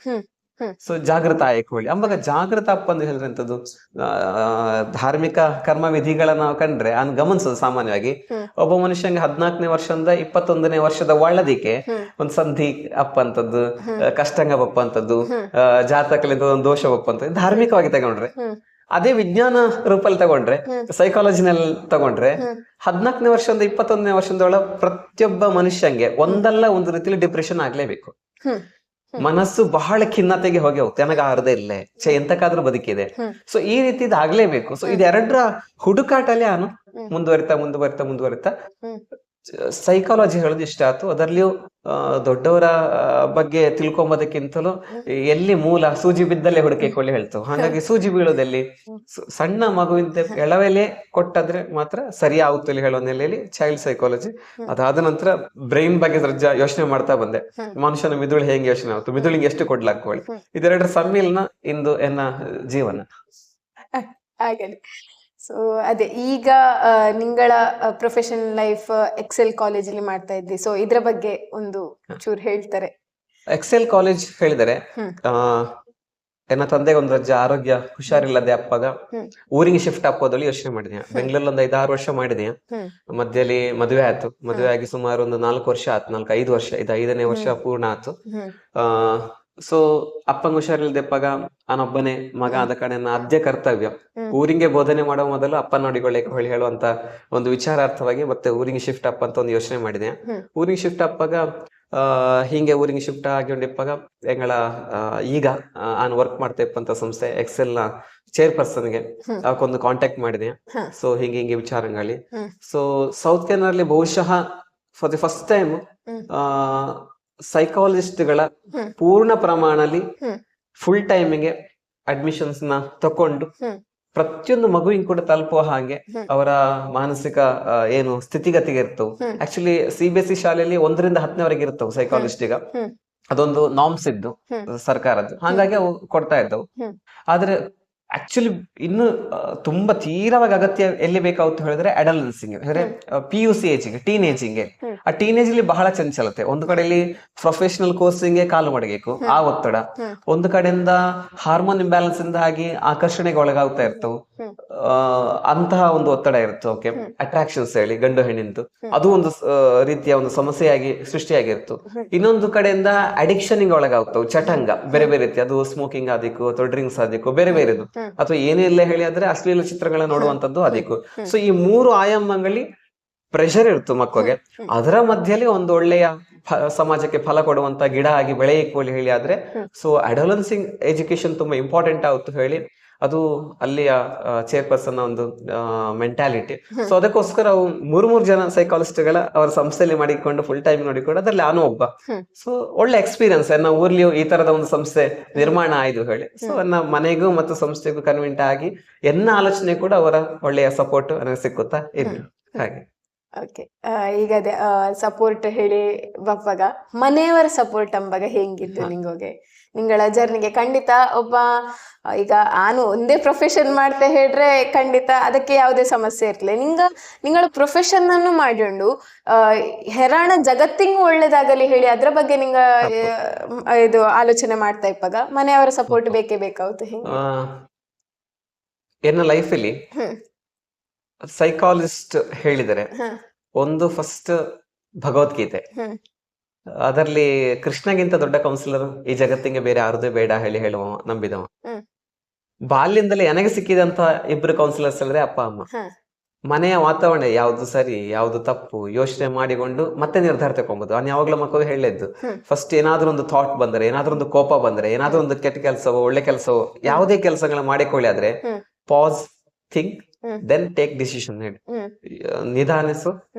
S2: ಸೊ ಜಾಗೃತ ಆಯ್ಕೊಳ್ಳಿ ಅಂಬಾಗ ಜಾಗೃತ ಅಪ್ಪ ಅಂತ ಹೇಳಿದ್ರೆ ಎಂತದ್ದು, ಧಾರ್ಮಿಕ ಕರ್ಮ ವಿಧಿಗಳನ್ನ ನಾವು ಕಂಡ್ರೆ ಅನ್ ಗಮನಿಸೋದು ಸಾಮಾನ್ಯವಾಗಿ ಒಬ್ಬ ಮನುಷ್ಯಂಗೆ 14ನೇ ವರ್ಷದಿಂದ 21ನೇ ವರ್ಷದ ಒಳ್ಳದಿಕ್ಕೆ ಒಂದ್ ಸಂಧಿ ಅಪ್ಪ ಅಂತದ್ದು, ಕಷ್ಟಂಗ ಬಪ್ಪ ಅಂತದ್ದು, ಜಾತಕಲಿಂದ ಒಂದು ದೋಷ ಬಪ್ಪ ಅಂತ ಧಾರ್ಮಿಕವಾಗಿ ತಗೊಂಡ್ರೆ. ಅದೇ ವಿಜ್ಞಾನ ರೂಪಲ್ಲಿ ತಗೊಂಡ್ರೆ, ಸೈಕಾಲಜಿನಲ್ಲಿ ತಗೊಂಡ್ರೆ 14ನೇ ವರ್ಷದಿಂದ 21ನೇ ವರ್ಷದೊಳ ಪ್ರತಿಯೊಬ್ಬ ಮನುಷ್ಯಂಗೆ ಒಂದಲ್ಲ ಒಂದು ರೀತಿಯಲ್ಲಿ ಡಿಪ್ರೆಷನ್ ಆಗ್ಲೇಬೇಕು. ಮನಸ್ಸು ಬಹಳ ಖಿನ್ನತೆಗೆ ಹೋಗಿ ಹೋಗ್ತದೆ, ನನಗೆ ಆರದೇ ಇಲ್ಲೇ ಎಂತಕ್ಕಾದ್ರೂ ಬದುಕಿದೆ. ಸೊ ಈ ರೀತಿ ಆಗ್ಲೇಬೇಕು. ಸೊ ಇದೆರಡರ ಹುಡುಕಾಟಲ್ಲಿ ನಾನು ಮುಂದುವರಿತಾ ಸೈಕಾಲಜಿ ಹೇಳೋದು ಇಷ್ಟ ಆಯ್ತು. ಅದರಲ್ಲಿಯೂ ದೊಡ್ಡವರ ಬಗ್ಗೆ ತಿಳ್ಕೊಂಬೋದಕ್ಕಿಂತಲೂ ಎಲ್ಲಿ ಮೂಲ ಸೂಜಿ ಬಿದ್ದಲ್ಲೇ ಹುಡುಕಿಕೊಳ್ಳಿ ಹೇಳ್ತು. ಹಾಗಾಗಿ ಸೂಜಿ ಬೀಳೋದಲ್ಲಿ ಸಣ್ಣ ಮಗುವಿನ ಎಳವೆಲೆ ಕೊಟ್ಟಾದ್ರೆ ಮಾತ್ರ ಸರಿ ಆಗುತ್ತಲ್ಲಿ ಹೇಳೋ ನೆಲೆಯಲ್ಲಿ ಚೈಲ್ಡ್ ಸೈಕಾಲಜಿ. ಅದಾದ ನಂತರ ಬ್ರೈನ್ ಬಗ್ಗೆ ಯೋಚನೆ ಮಾಡ್ತಾ ಬಂದೆ. ಮನುಷ್ಯನ ಮಿದುಳು ಹೆಂಗೆ ಯೋಚನೆ ಆಗುತ್ತೆ, ಮಿದುಳಿಗೆ ಎಷ್ಟು ಕೊಡ್ಲಾಕೊಳ್ಳಿ, ಇದೆರಡರ ಸಮ್ಮಿಲನ ಇಂದು ಎನ್ನ ಜೀವನ.
S1: ಸೊ ಅದೇ ಈಗ ನಿಂಗಳ ಪ್ರೊಫೆಷನಲ್ ಲೈಫ್ ಎಕ್ಸೆಲ್ ಕಾಲೇಜಲ್ಲಿ ಮಾಡ್ತಾ ಇದ್ದಿ. ಸೊ ಇದ್ರ ಬಗ್ಗೆ ಒಂದು ಚೂರು ಹೇಳ್ತಾರೆ.
S2: ಎಕ್ಸೆಲ್ ಕಾಲೇಜ್ ಹೇಳಿದರೆ ಎನ್ನ ತಂದೆಗೆ ಒಂದು ರಜೆ ಆರೋಗ್ಯ ಹುಷಾರಿಲ್ಲದೆ ಅಪ್ಪಾಗ ಊರಿಗೆ ಶಿಫ್ಟ್ ಹಾಕೋದಲ್ಲಿ ಯೋಚನೆ ಮಾಡಿದೆ. ಬೆಂಗಳೂರಲ್ಲಿ ಒಂದು 5-6 ವರ್ಷ ಮಾಡಿದೆ. ಮಧ್ಯದಲ್ಲಿ ಮದುವೆ ಆಯ್ತು. ಮದುವೆ ಆಗಿ ಸುಮಾರು ಒಂದು 4 ವರ್ಷ ಆಯ್ತು, 4-5 ವರ್ಷ, ಇದು 5ನೇ ವರ್ಷ ಪೂರ್ಣ ಆಯ್ತು. ಸೊ ಅಪ್ಪಂಗ ಹುಷಾರಿಲ್ದೆಪ್ಪಾಗ ನಾನೊಬ್ಬನೇ ಮಗ ಆದ ಕಡೆ ನನ್ನ ಅಜ್ಜೆ ಕರ್ತವ್ಯ ಊರಿಗೆ ಬೋಧನೆ ಮಾಡೋ ಮೊದಲು ಅಪ್ಪ ನೋಡಿಕೊಳ್ಳಿಕ್ಕೆ ಹೊಳಿ ಹೇಳುವಂತ ಒಂದು ವಿಚಾರಾರ್ಥವಾಗಿ ಮತ್ತೆ ಊರಿಗೆ ಶಿಫ್ಟ್ ಅಪ್ ಅಂತ ಒಂದು ಯೋಚನೆ ಮಾಡಿದೆ. ಊರಿಗೆ ಶಿಫ್ಟ್ ಅಪ್ಪಾಗ ಹಿಂಗೆ ಊರಿಗೆ ಶಿಫ್ಟ್ ಆಗಿಕೊಂಡಿಪ್ಪಾಗ ಎಂಗಳ ಈಗ ನಾನು ವರ್ಕ್ ಮಾಡ್ತಾ ಇಪ್ಪಂತ ಸಂಸ್ಥೆ ಎಕ್ಸೆಲ್ ನ ಚೇರ್ಪರ್ಸನ್ಗೆ ಅವಕ್ಕೊಂದು ಕಾಂಟ್ಯಾಕ್ಟ್ ಮಾಡಿದೆ. ಸೊ ಹಿಂಗೆ ವಿಚಾರಗಳಲ್ಲಿ ಸೊ ಸೌತ್ ಕೆನರಲ್ಲಿ ಬಹುಶಃ ಫಾರ್ ದಿ ಫಸ್ಟ್ ಟೈಮ್ ಸೈಕಾಲಜಿಸ್ಟ್ಗಳ ಪೂರ್ಣ ಪ್ರಮಾಣದಲ್ಲಿ ಫುಲ್ ಟೈಮಿಗೆ ಅಡ್ಮಿಷನ್ಸ್ ನ ತಕೊಂಡು ಪ್ರತಿಯೊಂದು ಮಗುವಿನ ಕೂಡ ತಲುಪುವ ಹಾಗೆ ಅವರ ಮಾನಸಿಕ ಏನು ಸ್ಥಿತಿಗತಿಗೆ ಇರ್ತವು. ಆಕ್ಚುಲಿ CBSE ಶಾಲೆಯಲ್ಲಿ 1ರಿಂದ 10ನೇವರೆಗೆ ಇರ್ತವು ಸೈಕಾಲಜಿಸ್ಟಿಗ. ಅದೊಂದು ನಾರ್ಮ್ಸ್ ಇದ್ದು ಸರ್ಕಾರದ್ದು, ಹಾಗಾಗಿ ಅವು ಕೊಡ್ತಾ ಇದ್ದವು. ಆದ್ರೆ ಆಕ್ಚುಲಿ ಇನ್ನು ತುಂಬಾ ತೀವ್ರವಾಗಿ ಅಗತ್ಯ ಎಲ್ಲಿ ಬೇಕಾಗುತ್ತೆ ಹೇಳಿದ್ರೆ ಅಡಲ್ಟೆನ್ಸಿಂಗ್, ಅಂದ್ರೆ PUC ಏಜಿಗೆ, ಟೀನೇಜಿಂಗೆ. ಆ ಟೀನೇಜ್ ಅಲ್ಲಿ ಬಹಳ ಚಂಚಲತೆ. ಒಂದು ಕಡೆಯಲ್ಲಿ ಪ್ರೊಫೆಷನಲ್ ಕೋರ್ಸಿಂಗ್ಗೆ ಕಾಲು ಮಾಡಬೇಕು, ಆ ಒತ್ತಡ. ಒಂದು ಕಡೆಯಿಂದ ಹಾರ್ಮೋನ್ ಇಂಬ್ಯಾಲೆನ್ಸ್ ಇಂದಾಗಿ ಆಕರ್ಷಣೆಗೆ ಒಳಗಾಗ್ತಾ ಇರ್ತವು, ಅಂತಹ ಒಂದು ಒತ್ತಡ ಇರುತ್ತೆ. ಓಕೆ, ಅಟ್ರಾಕ್ಷನ್ಸ್ ಹೇಳಿ ಗಂಡು ಹೆಣ್ಣಿಂದು ಅದು ಒಂದು ರೀತಿಯ ಒಂದು ಸಮಸ್ಯೆಯಾಗಿ ಸೃಷ್ಟಿಯಾಗಿರ್ತು. ಇನ್ನೊಂದು ಕಡೆಯಿಂದ ಅಡಿಕ್ಷನ್ ಗೆ ಒಳಗಾಗ್ತಾವು, ಚಟಂಗ ಬೇರೆ ಬೇರೆ ರೀತಿ, ಅದು ಸ್ಮೋಕಿಂಗ್ ಆದಿಕ್ಕು ಅಥವಾ ಡ್ರಿಂಕ್ಸ್ ಆದಿಕ್ಕು ಬೇರೆ ಬೇರೆದು, ಅಥವಾ ಏನೇ ಇಲ್ಲ ಹೇಳಿ ಆದ್ರೆ ಅಶ್ಲೀಲ ಚಿತ್ರಗಳನ್ನ ನೋಡುವಂತದ್ದು ಅದಕ್ಕೂ. ಸೊ ಈ 3 ಆಯಾಮಗಳಲ್ಲಿ ಪ್ರೆಷರ್ ಇರ್ತು ಮಕ್ಕಳಿಗೆ. ಅದರ ಮಧ್ಯದಲ್ಲಿ ಒಂದು ಒಳ್ಳೆಯ ಸಮಾಜಕ್ಕೆ ಫಲ ಕೊಡುವಂತ ಗಿಡ ಆಗಿ ಬೆಳೆಯಕ್ಕೆ ಹೇಳಿ ಆದ್ರೆ ಸೊ ಅಡೋಲೆನ್ಸಿಂಗ್ ಎಜುಕೇಶನ್ ತುಂಬಾ ಇಂಪಾರ್ಟೆಂಟ್ ಆಗುತ್ತೆ ಹೇಳಿ ಅದು ಅಲ್ಲಿಯ ಚೇರ್ಪರ್ಸನ್ ಒಂದು ಮೆಂಟಾಲಿಟಿ. ಸೊ ಅದಕ್ಕೋಸ್ಕರ ಅವು 3 ಜನ ಸೈಕಾಲಜಿಸ್ಟ್ಗಳ ಅವರ ಸಂಸ್ಥೆಯಲ್ಲಿ ಮಾಡಿಕೊಂಡು ಫುಲ್ ಟೈಮ್ ನೋಡಿಕೊಂಡು ಅದರಲ್ಲಿ ನಾನು ಒಬ್ಬ. ಸೊ ಒಳ್ಳೆ ಎಕ್ಸ್ಪೀರಿಯನ್ಸ್ ನನ್ನ ಊರ್ಲಿಯೂ ಈ ತರದ ಒಂದು ಸಂಸ್ಥೆ ನಿರ್ಮಾಣ ಆಯ್ತು ಹೇಳಿ. ಸೊ ನನ್ನ ಮನೆಗೂ ಮತ್ತು ಸಂಸ್ಥೆಗೂ ಕನ್ವಿಂಟ್ ಆಗಿ ಎನ್ನ ಆಲೋಚನೆ ಕೂಡ ಅವರ ಒಳ್ಳೆಯ ಸಪೋರ್ಟ್ ನನಗೆ ಸಿಕ್ಕುತ್ತಾ ಇರ್ಲಿ ಹಾಗೆ.
S1: ಓಕೆ, ಈಗ ಅದೇ ಸಪೋರ್ಟ್ ಹೇಳಿ ಬಪ್ಪಾಗ ಮನೆಯವರ ಸಪೋರ್ಟ್ ಅಂಬಾಗ ಹೆಂಗಿತ್ತು ನಿಂಗೋಗೆ ನಿಂಗಳ ಜರ್ನಿಗೆ? ಖಂಡಿತ ಒಬ್ಬ ಈಗ ನಾನು ಒಂದೇ ಪ್ರೊಫೆಷನ್ ಮಾಡ್ತಾ ಹೇಳ್ರೆ ಖಂಡಿತ ಅದಕ್ಕೆ ಯಾವುದೇ ಸಮಸ್ಯೆ ಇರ್ಲಿಲ್ಲ. ನಿಂಗಳ ಪ್ರೊಫೆಷನ್ ಅನ್ನು ಮಾಡಿಕೊಂಡು ಹೆರಾಣ ಜಗತ್ತಿಗೂ ಒಳ್ಳೇದಾಗಲಿ ಹೇಳಿ ಅದ್ರ ಬಗ್ಗೆ ನಿಂಗ ಇದು ಆಲೋಚನೆ ಮಾಡ್ತಾ ಇಪ್ಪಾಗ ಮನೆಯವರ ಸಪೋರ್ಟ್ ಬೇಕೇ ಬೇಕಾಗುತ್ತೆ.
S2: ಎನ್ನ ಲೈಫಲ್ಲಿ ಸೈಕಾಲಜಿಸ್ಟ್ ಹೇಳಿದರೆ ಒಂದು ಫಸ್ಟ್ ಭಗವದ್ಗೀತೆ, ಅದರಲ್ಲಿ ಕೃಷ್ಣಗಿಂತ ದೊಡ್ಡ ಕೌನ್ಸಿಲರ್ ಈ ಜಗತ್ತಿಗೆ ಬೇರೆ ಯಾರದೇ ಬೇಡ ಹೇಳುವ ನಂಬಿದವ. ಬಾಲ್ಯದಿಂದಲೇ ನನಗೆ ಸಿಕ್ಕಿದಂತ 2 ಕೌನ್ಸಿಲರ್ಸ್ ಹೇಳಿದ್ರೆ ಅಪ್ಪ ಅಮ್ಮ. ಮನೆಯ ವಾತಾವರಣ ಯಾವ್ದು ಸರಿ ಯಾವ್ದು ತಪ್ಪು ಯೋಚನೆ ಮಾಡಿಕೊಂಡು ಮತ್ತೆ ನಿರ್ಧಾರ ತಗೊಂಬೋದು. ನಾನು ಯಾವಾಗ್ಲೂ ಮಕ್ಕಳು ಹೇಳಿದ್ದು ಫಸ್ಟ್ ಏನಾದ್ರೂ ಒಂದು ಥಾಟ್ ಬಂದ್ರೆ, ಏನಾದ್ರೂ ಒಂದು ಕೋಪ ಬಂದ್ರೆ, ಏನಾದ್ರೂ ಒಂದು ಕೆಟ್ಟ ಕೆಲಸವೋ ಒಳ್ಳೆ ಕೆಲಸವೋ ಯಾವುದೇ ಕೆಲಸಗಳನ್ನ ಮಾಡಿಕೊಳ್ಳಿ ಆದ್ರೆ pause, think then take decision ಹೇಳಿ, ನಿಧಾನಿಸು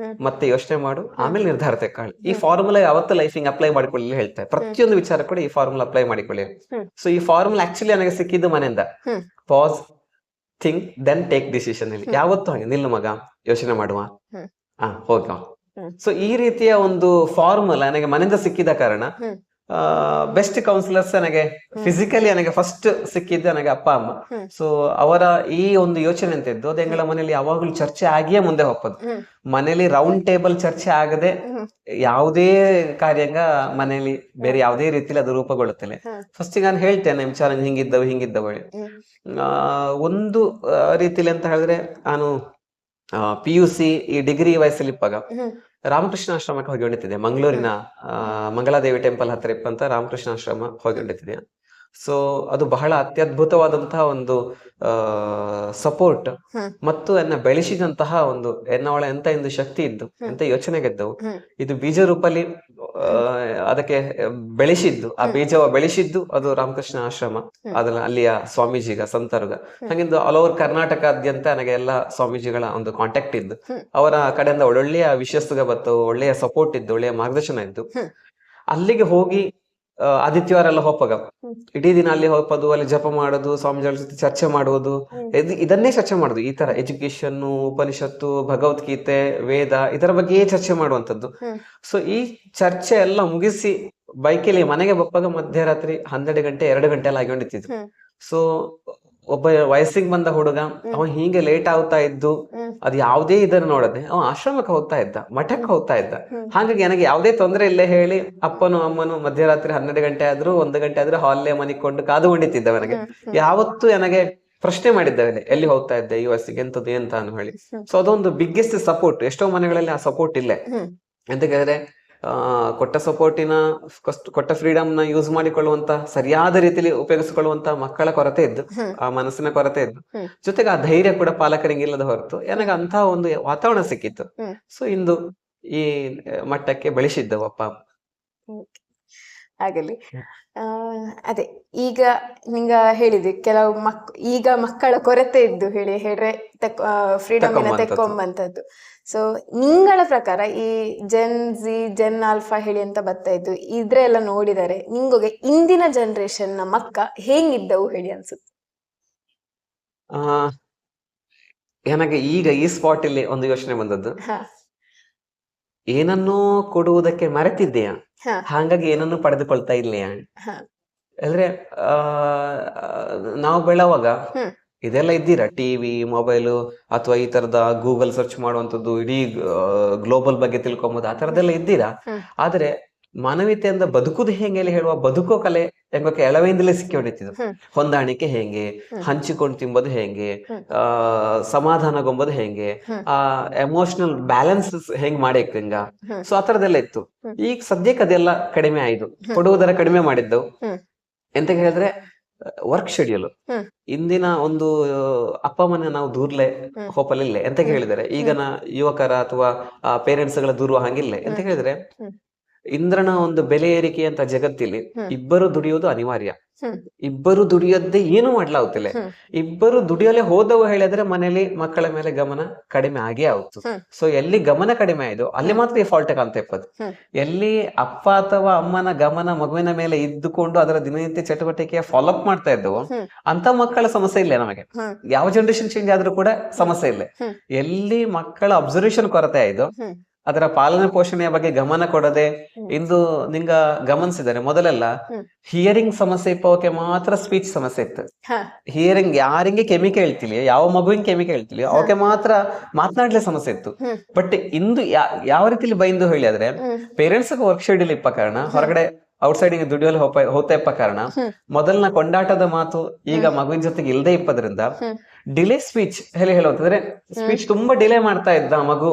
S2: ಮತ್ತೆ ಯೋಚನೆ ಮಾಡು, ಆಮೇಲೆ ನಿರ್ಧಾರ ತೆಕ್ಕೊಳ್ಳಿ. ಈ ಫಾರ್ಮುಲಾ ಯಾವತ್ತು ಲೈಫಿಂಗ್ ಅಪ್ಲೈ ಮಾಡಿಕೊಳ್ಳಿ ಹೇಳ್ತಾರೆ. ಪ್ರತಿಯೊಂದು ವಿಚಾರ ಕೂಡ ಈ ಫಾರ್ಮುಲಾ ಅಪ್ಲೈ ಮಾಡಿಕೊಳ್ಳಿ. ಸೊ ಈ ಫಾರ್ಮುಲಾ ಆಕ್ಚುಲಿ ನನಗೆ ಸಿಕ್ಕಿದ್ದು ಮನೆಯಿಂದ. Pause, think, then take decision ಹೇಳಿ. ಯಾವತ್ತು ಹಾಗೆ ನಿಲ್ಲು ಮಗ, ಯೋಚನೆ ಮಾಡುವ, ಹೋಗ. ಸೊ ಈ ರೀತಿಯ ಒಂದು ಫಾರ್ಮುಲಾ ನನಗೆ ಮನೆಯಿಂದ ಸಿಕ್ಕಿದ ಕಾರಣ ಬೆಸ್ಟ್ ಕೌನ್ಸಿಲರ್ಸ್ ನನಗೆ ಫಿಸಿಕಲಿ ನನಗೆ ಫಸ್ಟ್ ಸಿಕ್ಕಿದ್ದು ನನಗೆ ಅಪ್ಪ ಅಮ್ಮ. ಸೊ ಅವರ ಈ ಒಂದು ಯೋಚನೆ ಅಂತ ಇದ್ದು ಅದು ಎಂಗಳ ಮನೆಯಲ್ಲಿ ಯಾವಾಗಲೂ ಚರ್ಚೆ ಆಗಿಯೇ ಮುಂದೆ ಹೋಗ್ಬೋದು. ಮನೆಯಲ್ಲಿ ರೌಂಡ್ ಟೇಬಲ್ ಚರ್ಚೆ ಆಗದೆ ಯಾವುದೇ ಕಾರ್ಯಾಂಗ ಮನೆಯಲ್ಲಿ ಬೇರೆ ಯಾವುದೇ ರೀತಿಯಲ್ಲಿ ಅದು ರೂಪುಗೊಳ್ಳುತ್ತಿಲ್ಲ. ಫಸ್ಟ್ ನಾನು ಹೇಳ್ತೇನೆ ವಿಚಾರ ಹಿಂಗಿದ್ದವು ಒಂದು ರೀತಿಲಿ ಅಂತ ಹೇಳಿದ್ರೆ, ನಾನು PUC ಈ ಡಿಗ್ರಿ ವಯಸ್ಸಲ್ಲಿ ಇಪ್ಪಾಗ ರಾಮಕೃಷ್ಣ ಆಶ್ರಮಕ್ಕೆ ಹೋಗಿ ಹೊಂದಿತ್ತಿದೆ. ಮಂಗಳೂರಿನ ಮಂಗಳಾದೇವಿ ಟೆಂಪಲ್ ಹತ್ರ ಇಪ್ಪಂತ ರಾಮಕೃಷ್ಣ ಆಶ್ರಮ ಹೋಗಿ ಹೊಂದಿತ್ತಿದೆ. ಸೊ ಅದು ಬಹಳ ಅತ್ಯದ್ಭುತವಾದಂತಹ ಒಂದು ಸಪೋರ್ಟ್ ಮತ್ತು ಎನ್ನ ಬೆಳೆಸಿದಂತಹ ಒಂದು ಒಳ ಎಂತ ಒಂದು ಶಕ್ತಿ ಇದ್ದು, ಎಂತ ಯೋಚನೆಗೆದ್ದವು. ಇದು ಬೀಜ ರೂಪಲ್ಲಿ ಅದಕ್ಕೆ ಬೆಳೆಸಿದ್ದು, ಆ ಬೀಜವ ಬೆಳೆಸಿದ್ದು ಅದು ರಾಮಕೃಷ್ಣ ಆಶ್ರಮ. ಅದನ್ನ ಅಲ್ಲಿಯ ಸ್ವಾಮೀಜಿಗ ಸಂತರುಗ ಹಂಗಿಂದು ಆಲ್ ಓವರ್ ಕರ್ನಾಟಕದಾದ್ಯಂತ ನನಗೆ ಎಲ್ಲ ಸ್ವಾಮೀಜಿಗಳ ಒಂದು ಕಾಂಟ್ಯಾಕ್ಟ್ ಇದ್ದು, ಅವರ ಕಡೆಯಿಂದ ಒಳ್ಳೊಳ್ಳೆಯ ವಿಶ್ವಾಸಗ ಬತ್ತು, ಒಳ್ಳೆಯ ಸಪೋರ್ಟ್ ಇದ್ದು, ಒಳ್ಳೆಯ ಮಾರ್ಗದರ್ಶನ ಇದ್ದು. ಅಲ್ಲಿಗೆ ಹೋಗಿ ಆದಿತ್ಯವಾರ ಎಲ್ಲ ಹೋಪಾಗ ಇಡೀ ದಿನ ಅಲ್ಲಿ ಹೋಗೋದು, ಅಲ್ಲಿ ಜಪ ಮಾಡೋದು, ಸ್ವಾಮಿಗಳ ಜೊತೆ ಚರ್ಚೆ ಮಾಡುವುದು, ಇದನ್ನೇ ಚರ್ಚೆ ಮಾಡುದು. ಈ ತರ ಎಜುಕೇಶನ್, ಉಪನಿಷತ್ತು, ಭಗವದ್ಗೀತೆ, ವೇದ ಇದರ ಬಗ್ಗೆ ಚರ್ಚೆ ಮಾಡುವಂತದ್ದು. ಸೊ ಈ ಚರ್ಚೆ ಎಲ್ಲ ಮುಗಿಸಿ ಬೈಕಲ್ಲಿ ಮನೆಗೆ ಬಪ್ಪಾಗ ಮಧ್ಯರಾತ್ರಿ 12 ಗಂಟೆ 2 ಗಂಟೆ ಎಲ್ಲ ಆಗಿಕೊಂಡಿತ್ತು. ಸೊ ಒಬ್ಬ ವಯಸ್ಸಿಗೆ ಬಂದ ಹುಡುಗ ಅವ ಹೀಗೆ ಲೇಟ್ ಆಗ್ತಾ ಇದ್ದು ಅದು ಯಾವುದೇ ಇದನ್ನ ನೋಡದೆ ಅವ ಆಶ್ರಮಕ್ಕೆ ಹೋಗ್ತಾ ಇದ್ದ, ಮಠಕ್ಕೆ ಹೋಗ್ತಾ ಇದ್ದ. ಹಾಗಾಗಿ ನನಗೆ ಯಾವುದೇ ತೊಂದರೆ ಇಲ್ಲೇ ಹೇಳಿ ಅಪ್ಪನು ಅಮ್ಮನು ಮಧ್ಯರಾತ್ರಿ 12 ಗಂಟೆ ಆದ್ರೂ 1 ಗಂಟೆ ಆದ್ರೂ ಹಾಲ್ಲೇ ಮನಿಕೊಂಡು ಕಾದುಕೊಂಡಿದ್ದ. ನನಗೆ ಯಾವತ್ತು ನನಗೆ ಪ್ರಶ್ನೆ ಮಾಡಿದ್ದವೇ ಎಲ್ಲಿ ಹೋಗ್ತಾ ಇದ್ದೆ, ಈ ವಯಸ್ಸಿಗೆ ಎಂತದ್ದು ಎಂತ ಅಂತ ಹೇಳಿ. ಸೊ ಅದೊಂದು ಬಿಗ್ಗೆಸ್ಟ್ ಸಪೋರ್ಟ್. ಎಷ್ಟೋ ಮನೆಗಳಲ್ಲಿ ಆ ಸಪೋರ್ಟ್ ಇಲ್ಲೇ ಅಂತ ಕೇಳಿದ್ರೆ, ಕೊಟ್ಟ ಸಪೋರ್ಟಿನ ಕೊಟ್ಟ ಫ್ರೀಡಮ್ ನ ಯೂಸ್ ಮಾಡಿಕೊಳ್ಳುವಂತ, ಸರಿಯಾದ ರೀತಿಯಲ್ಲಿ ಉಪಯೋಗಿಸಿಕೊಳ್ಳುವಂತ ಮಕ್ಕಳ ಕೊರತೆ ಇದ್ದು, ಆ ಮನಸ್ಸಿನ ಕೊರತೆ ಇದ್ದು, ಜೊತೆಗೆ ಆ ಧೈರ್ಯ ಕೂಡ ಪಾಲಕರಿಗೆ ಇಲ್ಲದ ಹೊರತು ನನಗೆ ಅಂತ ಒಂದು ವಾತಾವರಣ ಸಿಕ್ಕಿತ್ತು. ಸೊ ಇಂದು ಈ ಮಟ್ಟಕ್ಕೆ ಬೆಳೆಸಿದ್ದವು ಅಪ್ಪ.
S1: ಆಗಲಿ. ಅದೇ ಈಗ ನಿಂಗ ಹೇಳಿದ್ವಿ ಕೆಲವು ಈಗ ಮಕ್ಕಳ ಕೊರತೆ ಇದ್ದು ಹೇಳ್ರೆ ಫ್ರೀಡಮ್ ತೆಕ್ಕೊಂಬಂತದ್ದು. ಸೊ ನಿಂಗಳ ಪ್ರಕಾರ ಈ ಜೆನ್ ಆಲ್ಫಾ ಹೇಳಿ ಅಂತ ಬರ್ತಾ ಇದ್ದು ಇದ್ರೆಲ್ಲ ನೋಡಿದರೆ ನಿಂಗೆ ಇಂದಿನ ಜನರೇಷನ್ ನ ಮಕ್ಕ ಹೇಗಿದ್ದವು ಹೇಳಿ ಅನ್ಸುತ್ತೆ?
S2: ನನಗೆ ಈಗ ಈ ಸ್ಪಾಟ್ ಇಲ್ಲಿ ಒಂದು ಯೋಚನೆ ಬಂದದ್ದು, ಏನನ್ನೂ ಕೊಡುವುದಕ್ಕೆ ಮರೆತಿದ್ದೀಯಾ, ಹಾಗಾಗಿ ಏನನ್ನು ಪಡೆದುಕೊಳ್ತಾ ಇಲ್ಲೆಯಾ ಅಂದ್ರೆ ನಾವು ಬೆಳವಾಗ ಇದೆಲ್ಲ ಇದ್ದೀರಾ, ಟಿವಿ, ಮೊಬೈಲು ಅಥವಾ ಈ ತರದ ಗೂಗಲ್ ಸರ್ಚ್ ಮಾಡುವಂತದ್ದು, ಇಡೀ ಗ್ಲೋಬಲ್ ಬಗ್ಗೆ ತಿಳ್ಕೊಂಬೋದು, ಆ ತರದೆಲ್ಲ ಇದ್ದೀರಾ. ಆದ್ರೆ ಮಾನವೀಯತೆಯಿಂದ ಬದುಕುದು ಹೆಂಗೆ ಹೇಳುವ ಬದುಕೋ ಕಲೆ ಎಂಬಕ್ಕೆ ಎಳವೆಯಿಂದಲೇ ಸಿಕ್ಕಿ ಹೊಡಿತಿದ್ರು. ಹೊಂದಾಣಿಕೆ ಹೆಂಗೆ, ಹಂಚಿಕೊಂಡು ತಿಂಬೋದು ಹೆಂಗೆ, ಸಮಾಧಾನಗೊಂಬುದು ಹೆಂಗೆ, ಆ ಎಮೋಷನಲ್ ಬ್ಯಾಲೆನ್ಸ್ ಹೆಂಗ್ ಮಾಡೇಕಂಗ. ಸೊ ಆ ತರದೆಲ್ಲ ಇತ್ತು. ಈಗ ಸದ್ಯಕ್ಕೆ ಅದೆಲ್ಲ ಕಡಿಮೆ ಆಯ್ತು, ಕೊಡುವುದರ ಕಡಿಮೆ ಮಾಡಿದ್ದವು. ಎಂತ ಹೇಳಿದ್ರೆ ವರ್ಕ್ ಶೆಡ್ಯೂಲ್. ಇಂದಿನ ಒಂದು ಅಪ್ಪ ಅಮ್ಮನ ನಾವು ದೂರ್ಲೆ ಹೋಪಲಿಲ್ಲ ಎಂತ ಹೇಳಿದರೆ, ಈಗನ ಯುವಕರ ಅಥವಾ ಪೇರೆಂಟ್ಸ್ ಗಳ ದೂರುವ ಹಂಗಿಲ್ಲ. ಎಂತ ಹೇಳಿದ್ರೆ, ಇಂದ್ರನ ಒಂದು ಬೆಲೆ ಏರಿಕೆ ಅಂತ ಜಗತ್ತಿಲಿ ಇಬ್ಬರು ದುಡಿಯೋದು ಅನಿವಾರ್ಯ. ಇಬ್ಬರು ದುಡಿಯೋದೇ ಏನು ಮಾಡ್ಲಾಗುತ್ತಿಲ್ಲ. ಇಬ್ಬರು ದುಡಿಯಲೇ ಹೋದವು ಹೇಳಿದ್ರೆ ಮನೇಲಿ ಮಕ್ಕಳ ಮೇಲೆ ಗಮನ ಕಡಿಮೆ ಆಗೇ ಆಗುತ್ತು. ಸೊ ಎಲ್ಲಿ ಗಮನ ಕಡಿಮೆ ಆಯ್ತು ಅಲ್ಲಿ ಮಾತ್ರ ಈ ಫಾಲ್ಟ್ ಕಾಣ್ತಾ ಇಪ್ಪದು. ಎಲ್ಲಿ ಅಪ್ಪ ಅಥವಾ ಅಮ್ಮನ ಗಮನ ಮಗುವಿನ ಮೇಲೆ ಇದ್ದುಕೊಂಡು ಅದರ ದಿನನಿತ್ಯ ಚಟುವಟಿಕೆಯ ಫಾಲೋ ಅಪ್ ಮಾಡ್ತಾ ಇದ್ದವು ಅಂತ ಮಕ್ಕಳ ಸಮಸ್ಯೆ ಇಲ್ಲ. ನಮಗೆ ಯಾವ ಜನರೇಷನ್ ಚೇಂಜ್ ಆದ್ರೂ ಕೂಡ ಸಮಸ್ಯೆ ಇಲ್ಲ. ಎಲ್ಲಿ ಮಕ್ಕಳ ಅಬ್ಸರ್ವೇಷನ್ ಕೊರತೆ ಆಯ್ತು, ಅದರ ಪಾಲನೆ ಪೋಷಣೆಯ ಬಗ್ಗೆ ಗಮನ ಕೊಡದೆ, ಇಂದು ನಿಂಗ ಗಮನಿಸಿದರೆ ಮೊದಲೆಲ್ಲ ಹಿಯರಿಂಗ್ ಸಮಸ್ಯೆ ಇಪ್ಪವಕ್ಕೆ ಮಾತ್ರ ಸ್ಪೀಚ್ ಸಮಸ್ಯೆ ಇತ್ತು. ಹಿಯರಿಂಗ್ ಯಾರಿಗೆ ಕೆಮಿಕೆ ಹೇಳ್ತಿಲಿ, ಯಾವ ಮಗುವಿನ ಕೆಮಿಕೆ ಹೇಳ್ತಿಲಿ ಅವಕ್ಕೆ ಮಾತ್ರ ಮಾತನಾಡ್ಲಿಕ್ಕೆ ಸಮಸ್ಯೆ ಇತ್ತು. ಬಟ್ ಇಂದು ಯಾವ ರೀತಿಲಿ ಬೈಂದು ಹೇಳಿದ್ರೆ, ಪೇರೆಂಟ್ಸ್ ವರ್ಕ್ ಶೆಡ್ಯೂಲ್ ಇಪ್ಪ ಕಾರಣ, ಹೊರಗಡೆ ಔಟ್ಸೈಡ್ ದುಡಿಯೋಲಿ ಹೋಗ್ತಾ ಇಪ್ಪ ಕಾರಣ, ಮೊದಲನ ಕೊಂಡಾಟದ ಮಾತು ಈಗ ಮಗುವಿನ ಜೊತೆಗೆ ಇಲ್ಲದೆ ಇಪ್ಪದ್ರಿಂದ ಡಿಲೇ ಸ್ಪೀಚ್ ಹೇಳುವಂತಂದ್ರೆ ಸ್ಪೀಚ್ ತುಂಬಾ ಡಿಲೇ ಮಾಡ್ತಾ ಇದ್ದ ಮಗು.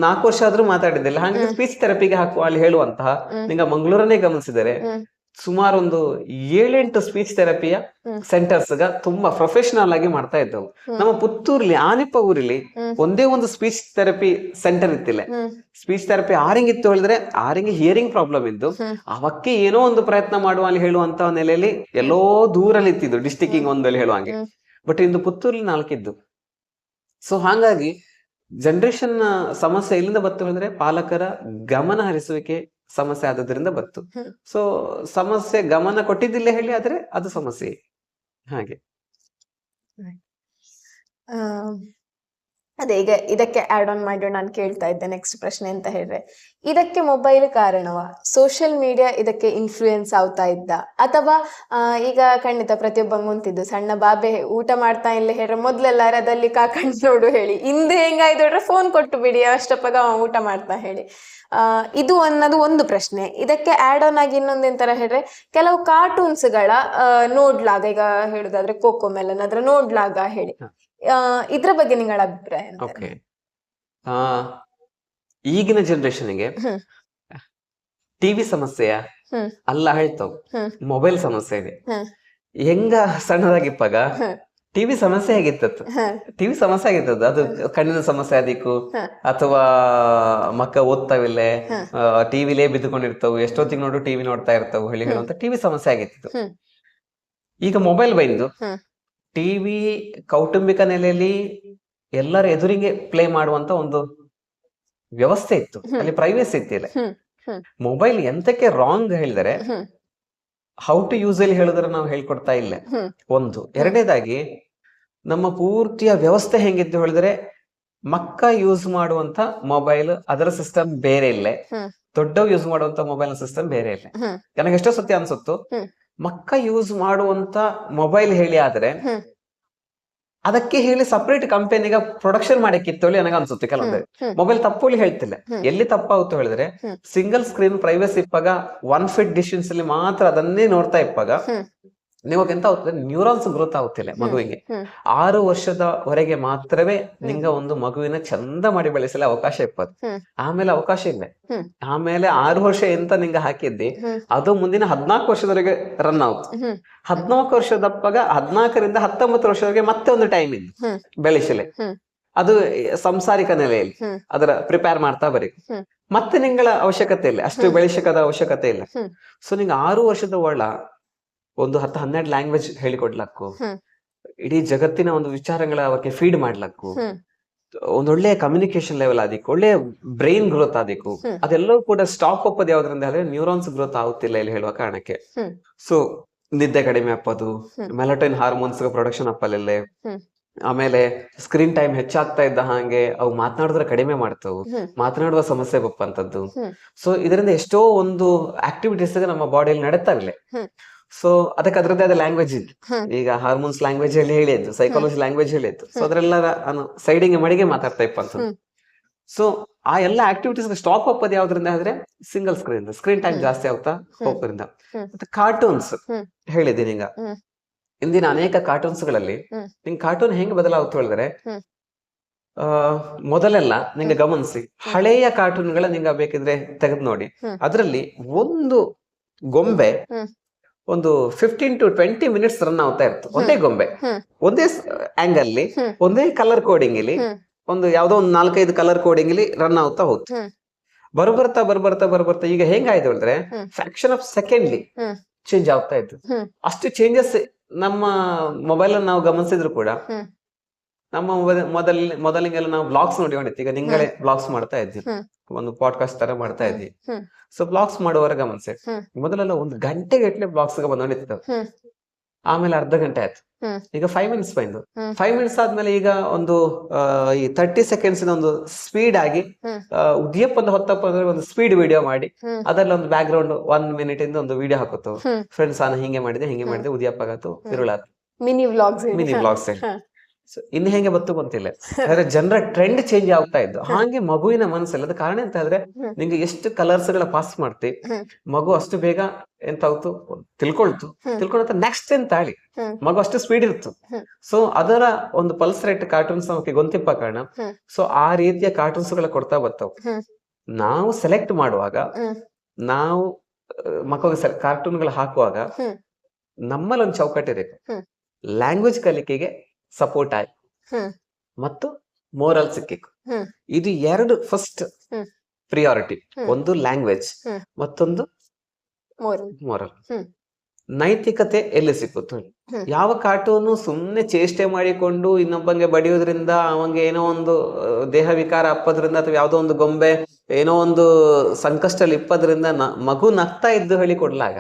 S2: 4 ವರ್ಷ ಆದ್ರೂ ಮಾತಾಡಿದ್ದಿಲ್ಲ. ಹಾಗಾಗಿ ಸ್ಪೀಚ್ ಥೆರಪಿಗೆ ಹಾಕುವ ಅಲ್ಲಿ ಹೇಳುವಂತಹ, ನಿಂಗ ಮಂಗಳೂರನ್ನೇ ಗಮನಿಸಿದರೆ ಸುಮಾರು ಒಂದು 7-8 ಸ್ಪೀಚ್ ಥೆರಪಿಯ ಸೆಂಟರ್ಸ್ ತುಂಬಾ ಪ್ರೊಫೆಷನಲ್ ಆಗಿ ಮಾಡ್ತಾ ಇದ್ದವು. ನಮ್ಮ ಪುತ್ತೂರ್ಲಿ ಆನಿಪ್ಪ ಊರಿಲಿ ಒಂದೇ ಒಂದು ಸ್ಪೀಚ್ ಥೆರಪಿ ಸೆಂಟರ್ ಇತ್ತಿಲ್ಲ. ಸ್ಪೀಚ್ ಥೆರಪಿ ಆರಿಂಗ್ ಇತ್ತು ಹೇಳಿದ್ರೆ ಆರಿಂಗ್ ಹಿಯರಿಂಗ್ ಪ್ರಾಬ್ಲಮ್ ಇದ್ದು ಅವಕ್ಕೆ ಏನೋ ಒಂದು ಪ್ರಯತ್ನ ಮಾಡುವ ಅಲ್ಲಿ ಹೇಳುವಂತ ನೆಲೆಯಲ್ಲಿ ಎಲ್ಲೋ ದೂರಲ್ಲಿ ಇತ್ತಿದ್ದು, ಡಿಸ್ಟಿಕ್ಕಿಂಗ್ ಒಂದಲ್ಲಿ ಹೇಳುವಂಗೆ. ಬಟ್ ಇಂದು ಪುತ್ತೂರ್ಲಿ 4 ಇದ್ದು. ಸೊ ಹಾಗಾಗಿ ಜನರೇಷನ್ ಸಮಸ್ಯೆ ಎಲ್ಲಿಂದ ಬತ್ತು ಹೇಳಿದ್ರೆ ಪಾಲಕರ ಗಮನ ಹರಿಸುವಿಕೆ ಸಮಸ್ಯೆ ಆದದ್ರಿಂದ ಬತ್ತು. ಸೊ ಸಮಸ್ಯೆ ಗಮನ ಕೊಟ್ಟಿದ್ದಿಲ್ಲ ಹೇಳಿ ಆದ್ರೆ ಅದು ಸಮಸ್ಯೆ ಹಾಗೆ.
S1: ಆ, ಅದೇ ಈಗ ಇದಕ್ಕೆ ಆಡ್ ಆನ್ ಮಾಡಿ ನಾನು ಕೇಳ್ತಾ ಇದ್ದೆ ನೆಕ್ಸ್ಟ್ ಪ್ರಶ್ನೆ ಅಂತ ಹೇಳಿದ್ರೆ, ಇದಕ್ಕೆ ಮೊಬೈಲ್ ಕಾರಣವಾ, ಸೋಷಿಯಲ್ ಮೀಡಿಯಾ ಇದಕ್ಕೆ ಇನ್ಫ್ಲೂಯೆನ್ಸ್ ಆಗ್ತಾ ಇದ್ದ, ಅಥವಾ ಈಗ ಖಂಡಿತ ಪ್ರತಿಯೊಬ್ಬಂಗೆ ಉಂಟಿದ್ದು ಸಣ್ಣ ಬಾಬೆ ಊಟ ಮಾಡ್ತಾ ಇಲ್ಲ ಹೇಳ್ರೆ ಮೊದ್ಲೆಲ್ಲ ಅದಲ್ಲಿ ಕಾಕಂಡ್ ನೋಡು ಹೇಳಿ, ಹಿಂದೆ ಹೆಂಗಾಯ್ತು ಹೇಳ್ರೆ ಫೋನ್ ಕೊಟ್ಟು ಬಿಡಿ ಅಷ್ಟಪ್ಪಾಗ ಅವ ಊಟ ಮಾಡ್ತಾ ಹೇಳಿ. ಇದು ಅನ್ನೋದು ಒಂದು ಪ್ರಶ್ನೆ. ಇದಕ್ಕೆ ಆಡ್ ಆನ್ ಆಗಿ ಇನ್ನೊಂದೇಂತರ ಹೇಳಿದ್ರೆ, ಕೆಲವು ಕಾರ್ಟೂನ್ಸ್ಗಳ ನೋಡ್ಲಾಗ, ಈಗ ಹೇಳುದಾದ್ರೆ ಕೋಕೋ ಮೆಲನ್ ಅದ್ರ ನೋಡ್ಲಾಗ ಹೇಳಿ, ಇದ್ರ ಬಗ್ಗೆ ನಿಗಳ ಅಭಿಪ್ರಾಯ ಎಂತ?
S2: ಓಕೆ, ಈಗಿನ ಜನರೇಷನ್ಗೆ ಟಿವಿ ಸಮಸ್ಯೆಯ ಅಲ್ಲ ಹೇಳ್ತಾವ್, ಮೊಬೈಲ್ ಸಮಸ್ಯೆ ಇದೆ. ಹೆಂಗ ಸಣ್ಣದಾಗಿಪ್ಪಾಗ ಟಿವಿ ಸಮಸ್ಯೆ ಆಗಿತ್ತು, ಟಿವಿ ಸಮಸ್ಯೆ ಆಗಿರ್ತದ, ಅದು ಕಣ್ಣಿನ ಸಮಸ್ಯೆ ಆದಿಕ್ಕು ಅಥವಾ ಮಕ್ಕ ಓದ್ತಾವಿಲ್ಲ ಟಿವಿಲೇ ಬಿದ್ದುಕೊಂಡಿರ್ತಾವು, ಎಷ್ಟೊತ್ತಿಗೆ ನೋಡು ಟಿವಿ ನೋಡ್ತಾ ಇರ್ತಾವು ಹೇಳಿ ಹೇಳುವಂತ ಟಿವಿ ಸಮಸ್ಯೆ ಆಗಿತ್ತು. ಈಗ ಮೊಬೈಲ್ ಬಂದು ಟಿವಿ ಕೌಟುಂಬಿಕ ನೆಲೆಯಲ್ಲಿ ಎಲ್ಲರ ಎದುರಿಗೆ ಪ್ಲೇ ಮಾಡುವಂತ ಒಂದು ವ್ಯವಸ್ಥೆ ಇತ್ತು, ಅಲ್ಲಿ ಪ್ರೈವೇಸಿ ಇತ್ತಿಲ್ಲ. ಮೊಬೈಲ್ ಎಂತಕ್ಕೆ ರಾಂಗ್ ಹೇಳಿದರೆ ಹೌ ಟು ಯೂಸ್ ಅಲ್ಲಿ ಹೇಳಿದ್ರೆ ನಾವು ಹೇಳ್ಕೊಡ್ತಾ ಇಲ್ಲ ಒಂದು. ಎರಡನೇದಾಗಿ ನಮ್ಮ ಪೂರ್ತಿಯ ವ್ಯವಸ್ಥೆ ಹೆಂಗಿತ್ತು ಹೇಳಿದ್ರೆ, ಮಕ್ಕ ಯೂಸ್ ಮಾಡುವಂತ ಮೊಬೈಲ್ ಅದರ ಸಿಸ್ಟಮ್ ಬೇರೆ ಇಲ್ಲ, ದೊಡ್ಡವ್ ಯೂಸ್ ಮಾಡುವಂತ ಮೊಬೈಲ್ ಸಿಸ್ಟಮ್ ಬೇರೆ ಇಲ್ಲ. ನನಗೆ ಎಷ್ಟೋ ಸತ್ಯ ಅನ್ಸುತ್ತು, ಮಕ್ಕ ಯೂಸ್ ಮಾಡುವಂತ ಮೊಬೈಲ್ ಹೇಳಿ ಆದ್ರೆ ಅದಕ್ಕೆ ಹೇಳಿ ಸಪರೇಟ್ ಕಂಪನಿಗ ಪ್ರೊಡಕ್ಷನ್ ಮಾಡಕ್ಕಿತ್ತು ಹೇಳಿ ನನಗೆ ಅನ್ಸುತ್ತೆ ಕೆಲವೊಂದು. ಮೊಬೈಲ್ ತಪ್ಪು ಹೇಳ್ತಿಲ್ಲ, ಎಲ್ಲಿ ತಪ್ಪಾಗುತ್ತೋ ಹೇಳಿದ್ರೆ ಸಿಂಗಲ್ ಸ್ಕ್ರೀನ್ ಪ್ರೈವೇಸಿ ಇಪ್ಪಾಗ 1 ಫೀಟ್ ಡಿಸ್ಟೆನ್ಸ್ ಅಲ್ಲಿ ಮಾತ್ರ ಅದನ್ನೇ ನೋಡ್ತಾ ಇಪ್ಪಾಗ ನಿಮಗೆ ಎಂತ ಆಗುತ್ತೆ, ನ್ಯೂರಾನ್ಸ್ ಗ್ರೋತ್ ಆಗುತ್ತಿಲ್ಲ ಮಗುವಿಗೆ. 6 ವರ್ಷದವರೆಗೆ ಮಾತ್ರವೇ ನಿಂಗ ಒಂದು ಮಗುವಿನ ಚಂದ ಮಾಡಿ ಬೆಳೆಸಲು ಅವಕಾಶ ಇಪ್ಪದು, ಆಮೇಲೆ ಅವಕಾಶ ಇಲ್ಲ. ಆಮೇಲೆ 6 ವರ್ಷ ಎಂತ ನಿಂಗ ಹಾಕಿದ್ದಿ ಅದು ಮುಂದಿನ 14 ವರ್ಷದವರೆಗೆ ರನ್ ಆಗುತ್ತೆ. 14 ವರ್ಷದಪ್ಪಾಗ 14ರಿಂದ 19 ವರ್ಷದವರೆಗೆ ಮತ್ತೆ ಒಂದು ಟೈಮ್ ಇದೆ ಬೆಳೆಸಲೆ, ಅದು ಸಂಸಾರಿಕ ನೆಲೆಯಲ್ಲಿ ಅದರ ಪ್ರಿಪೇರ್ ಮಾಡ್ತಾ ಬರೀ ಮತ್ತೆ ನಿಂಗಳ ಅವಶ್ಯಕತೆ ಇಲ್ಲ, ಅಷ್ಟು ಬೆಳೆಸಕದ ಅವಶ್ಯಕತೆ ಇಲ್ಲ. ಸೊ ನಿಂಗೆ 6 ವರ್ಷದ ಒಳ ಒಂದು 10-12 ಲ್ಯಾಂಗ್ವೇಜ್ ಹೇಳಿಕೊಡ್ಲಕ್ಕು, ಇಡೀ ಜಗತ್ತಿನ ಒಂದು ವಿಚಾರಗಳ ಅವಕ್ಕೆ ಫೀಡ್ ಮಾಡ್ಲಕ್ಕು, ಒಂದೊಳ್ಳೆ ಕಮ್ಯುನಿಕೇಶನ್ ಲೆವೆಲ್ ಆದಿಕ್ಕು, ಒಳ್ಳೆ ಬ್ರೈನ್ ಗ್ರೋತ್ ಆದಿಕ್ಕು, ಅದೆಲ್ಲವೂ ಕೂಡ ಸ್ಟಾಪ್ ಅಪ್ಪದು ಯಾವ್ದ್ರಿಂದ ಹೇಳಿದ್ರೆ ನ್ಯೂರಾನ್ಸ್ ಗ್ರೋತ್ ಆಗುತ್ತಿಲ್ಲ ಇಲ್ಲಿ ಹೇಳುವ ಕಾರಣಕ್ಕೆ. ಸೊ ನಿದ್ದೆ ಕಡಿಮೆ ಅಪ್ಪದು, ಮೆಲಟೋನಿನ್ ಹಾರ್ಮೋನ್ಸ್ ಪ್ರೊಡಕ್ಷನ್ ಅಪ್ಪಲಿಲ್ಲ, ಆಮೇಲೆ ಸ್ಕ್ರೀನ್ ಟೈಮ್ ಹೆಚ್ಚಾಗ್ತಾ ಇದ್ದ ಹಾಗೆ ಅವು ಮಾತನಾಡಿದ್ರೆ ಕಡಿಮೆ ಮಾಡ್ತಾವು, ಮಾತನಾಡುವ ಸಮಸ್ಯೆ ಬಪ್ಪಂತದ್ದು. ಸೊ ಇದರಿಂದ ಎಷ್ಟೋ ಒಂದು ಆಕ್ಟಿವಿಟೀಸ್ ನಮ್ಮ ಬಾಡಿಯಲ್ಲಿ ನಡೀತಾವಿಲ್ಲ. ಸೊ ಅದಕ್ಕೆ ಅದ್ರದ್ದೇ ಆದ ಲ್ಯಾಂಗ್ವೇಜ್ ಇತ್ತು, ಈಗ ಹಾರ್ಮೋನ್ಸ್ ಲ್ಯಾಂಗ್ವೇಜ್ ಹೇಳಿ ಹೇಳಿದ್ದು, ಸೈಕಾಲಜಿ ಲ್ಯಾಂಗ್ವೇಜ್ ಹೇಳಿತ್ತು. ಸೊ ಅದ್ರೆಲ್ಲ ಸೈಡಿಗೆ ಮಡಿಗೆ ಮಾತಾಡ್ತಾ ಇಪ್ಪಂತದ್ದು. ಸೊ ಆ ಎಲ್ಲ ಆಕ್ಟಿವಿಟೀಸ್ ಸ್ಟಾಪ್ ಅಪ್ಪದು ಯಾವ್ದ್ರಿಂದ ಆದ್ರೆ ಸಿಂಗಲ್ ಸ್ಕ್ರೀನ್ ಟೈಮ್ ಜಾಸ್ತಿ ಆಗ್ತಾ ಹೋಗೋದ್ರಿಂದ. ಮತ್ತೆ ಕಾರ್ಟೂನ್ಸ್ ಹೇಳಿದ್ದೀನಿ, ಈಗ ಇಂದಿನ ಅನೇಕ ಕಾರ್ಟೂನ್ಸ್ ಗಳಲ್ಲಿ ನಿಂಗೆ ಕಾರ್ಟೂನ್ ಹೆಂಗ್ ಬದಲಾಗುತ್ತೆ ಹೇಳಿದ್ರೆ, ಮೊದಲೆಲ್ಲ ನಿಂಗೆ ಗಮನಿಸಿ ಹಳೆಯ ಕಾರ್ಟೂನ್ಗಳ ನಿಂಗ ಬೇಕಿದ್ರೆ ತೆಗೆದು ನೋಡಿ, ಅದರಲ್ಲಿ ಒಂದು ಗೊಂಬೆ ಒಂದು 15 to 20 ಮಿನಿಟ್ಸ್ ರನ್ ಆಗ್ತಾ ಇತ್ತು. ಒಂದೇ ಗೊಂಬೆ, ಒಂದೇ ಆಂಗಲ್, ಒಂದೇ ಕಲರ್ ಕೋಡಿಂಗ್ ಇಲ್ಲಿ, ಒಂದು ಯಾವ್ದೋ ಒಂದು 4-5 ಕಲರ್ ಕೋಡಿಂಗ್ ಇಲ್ಲಿ ರನ್ ಆಗ್ತಾ ಹೋಗ್ತು. ಬರ್ಬರ್ತಾ ಈಗ ಹೆಂಗಾಯ್ತು ಹೇಳಿದ್ರೆ ಫ್ರಾಕ್ಷನ್ ಆಫ್ ಸೆಕೆಂಡ್ಲಿ ಚೇಂಜ್ ಆಗ್ತಾ ಇತ್ತು. ಅಷ್ಟು ಚೇಂಜಸ್ ನಮ್ಮ ಮೊಬೈಲ್ ಅನ್ನು ನಾವು ಗಮನಿಸಿದ್ರು ಕೂಡ, ನಮ್ಮ ಮೊದಲಿಗೆಲ್ಲ ನಾವು ಬ್ಲಾಗ್ಸ್ ನೋಡಿಕೊಂಡಿತ್ತು, ಈಗ ನಿಂಗಳೇ ಬ್ಲಾಗ್ಸ್ ಮಾಡ್ತಾ ಇದ್ವಿ, ಒಂದು ಪಾಡ್ಕಾಸ್ಟ್ ತರ ಮಾಡ್ತಾ ಇದ್ವಿ. ಸೊ ಬ್ಲಾಗ್ಸ್ ಮಾಡುವವರ ಗಮನಿಸಿ, ಮೊದಲೆಲ್ಲ 1 ಗಂಟೆಗಟ್ಟಲೆ ಬ್ಲಾಗ್ಸ್ ಬಂದೋಡಿತ್ತು, ಆಮೇಲೆ ಅರ್ಧ ಗಂಟೆ ಆಯ್ತು, ಈಗ 5 ಮಿನಿಟ್ಸ್ ಬಂದು 5 ಮಿನಿಟ್ಸ್ ಆದ್ಮೇಲೆ ಈಗ ಒಂದು ಈ 30 ಸೆಕೆಂಡ್ಸ್ ಒಂದು ಸ್ಪೀಡ್ ಆಗಿ ಉದ್ಯಪ್ಪ ಒಂದು ಹೊತ್ತಪ್ಪ ಅಂದ್ರೆ ಒಂದು ಸ್ಪೀಡ್ ವಿಡಿಯೋ ಮಾಡಿ ಅದರಲ್ಲಿ ಒಂದು ಬ್ಯಾಕ್ ಗ್ರೌಂಡ್ 1 ಮಿನಿಟ್ ಇಂದ ಒಂದು ವಿಡಿಯೋ ಹಾಕುತ್ತು, ಫ್ರೆಂಡ್ಸ್ ನಾನು ಹಿಂಗೆ ಮಾಡಿದೆ ಉದ್ಯಪ್ಪ ಆಗತ್ತು ಇರುಳಾತು,
S1: ಮಿನಿ ವ್ಲಾಗ್ಸ್.
S2: ಇನ್ನು ಹೆಂಗೆ ಬತ್ತು ಗೊತ್ತಿಲ್ಲ, ಆದ್ರೆ ಜನರ ಟ್ರೆಂಡ್ ಚೇಂಜ್ ಆಗ್ತಾ ಇದ್ದು ಹಾಗೆ ಮಗುವಿನ ಮನಸ್ಸಲ್ಲಿ. ಅದ ಕಾರಣ ಎಂತ ಹೇಳಿದ್ರೆ, ನಿಂಗೆ ಎಷ್ಟು ಕಲರ್ಸ್ ಗಳ ಪಾಸ್ ಮಾಡ್ತಿ, ಮಗು ಅಷ್ಟು ಬೇಗ ಎಂತ ಆಯ್ತು ತಿಳ್ಕೊಳ್ತ ನೆಕ್ಸ್ಟ್ ಎಂತ ಹೇಳಿ ಮಗು ಅಷ್ಟು ಸ್ಪೀಡ್ ಇತ್ತು. ಸೊ ಅದರ ಒಂದು ಪಲ್ಸ್ ರೇಟ್ ಕಾರ್ಟೂನ್ಸ್ ನಮಗೆ ಗೊಂತಿಪ್ಪ ಕಾರಣ. ಸೊ ಆ ರೀತಿಯ ಕಾರ್ಟೂನ್ಸ್ ಗಳ ಕೊಡ್ತಾ ಬರ್ತಾವ. ನಾವು ಸೆಲೆಕ್ಟ್ ಮಾಡುವಾಗ, ನಾವು ಮಕ್ಕಳಿಗೆ ಕಾರ್ಟೂನ್ ಗಳು ಹಾಕುವಾಗ ನಮ್ಮಲ್ಲಿ ಒಂದು ಚೌಕಟ್ಟಿರಬೇಕು, ಲ್ಯಾಂಗ್ವೇಜ್ ಕಲಿಕೆಗೆ ಸಪೋರ್ಟ್ ಆಯ್ತು ಮತ್ತು ಮೋರಲ್ ಸಿಕ್ಕಿತ್ತು. ಇದು 2 ಫಸ್ಟ್ ಪ್ರಿಯಾರಿಟಿ, ಒಂದು ಲ್ಯಾಂಗ್ವೇಜ್ ಮತ್ತೊಂದು ಮೋರಲ್. ನೈತಿಕತೆ ಎಲ್ಲಿ ಸಿಕ್ಕುತ್ತು? ಯಾವ ಕಾರ್ಟೂನು ಸುಮ್ನೆ ಚೇಷ್ಟೆ ಮಾಡಿಕೊಂಡು ಇನ್ನೊಬ್ಬಂಗೆ ಬಡಿಯೋದ್ರಿಂದ ಅವಂಗೆ ಏನೋ ಒಂದು ದೇಹ ವಿಕಾರ ಅಪ್ಪದ್ರಿಂದ ಅಥವಾ ಯಾವ್ದೋ ಒಂದು ಗೊಂಬೆ ಏನೋ ಒಂದು ಸಂಕಷ್ಟದಲ್ಲಿ ಇಪ್ಪದ್ರಿಂದ ಮಗು ನಗ್ತಾ ಇದ್ದು ಹೇಳಿ ಕೊಡ್ಲಾಗ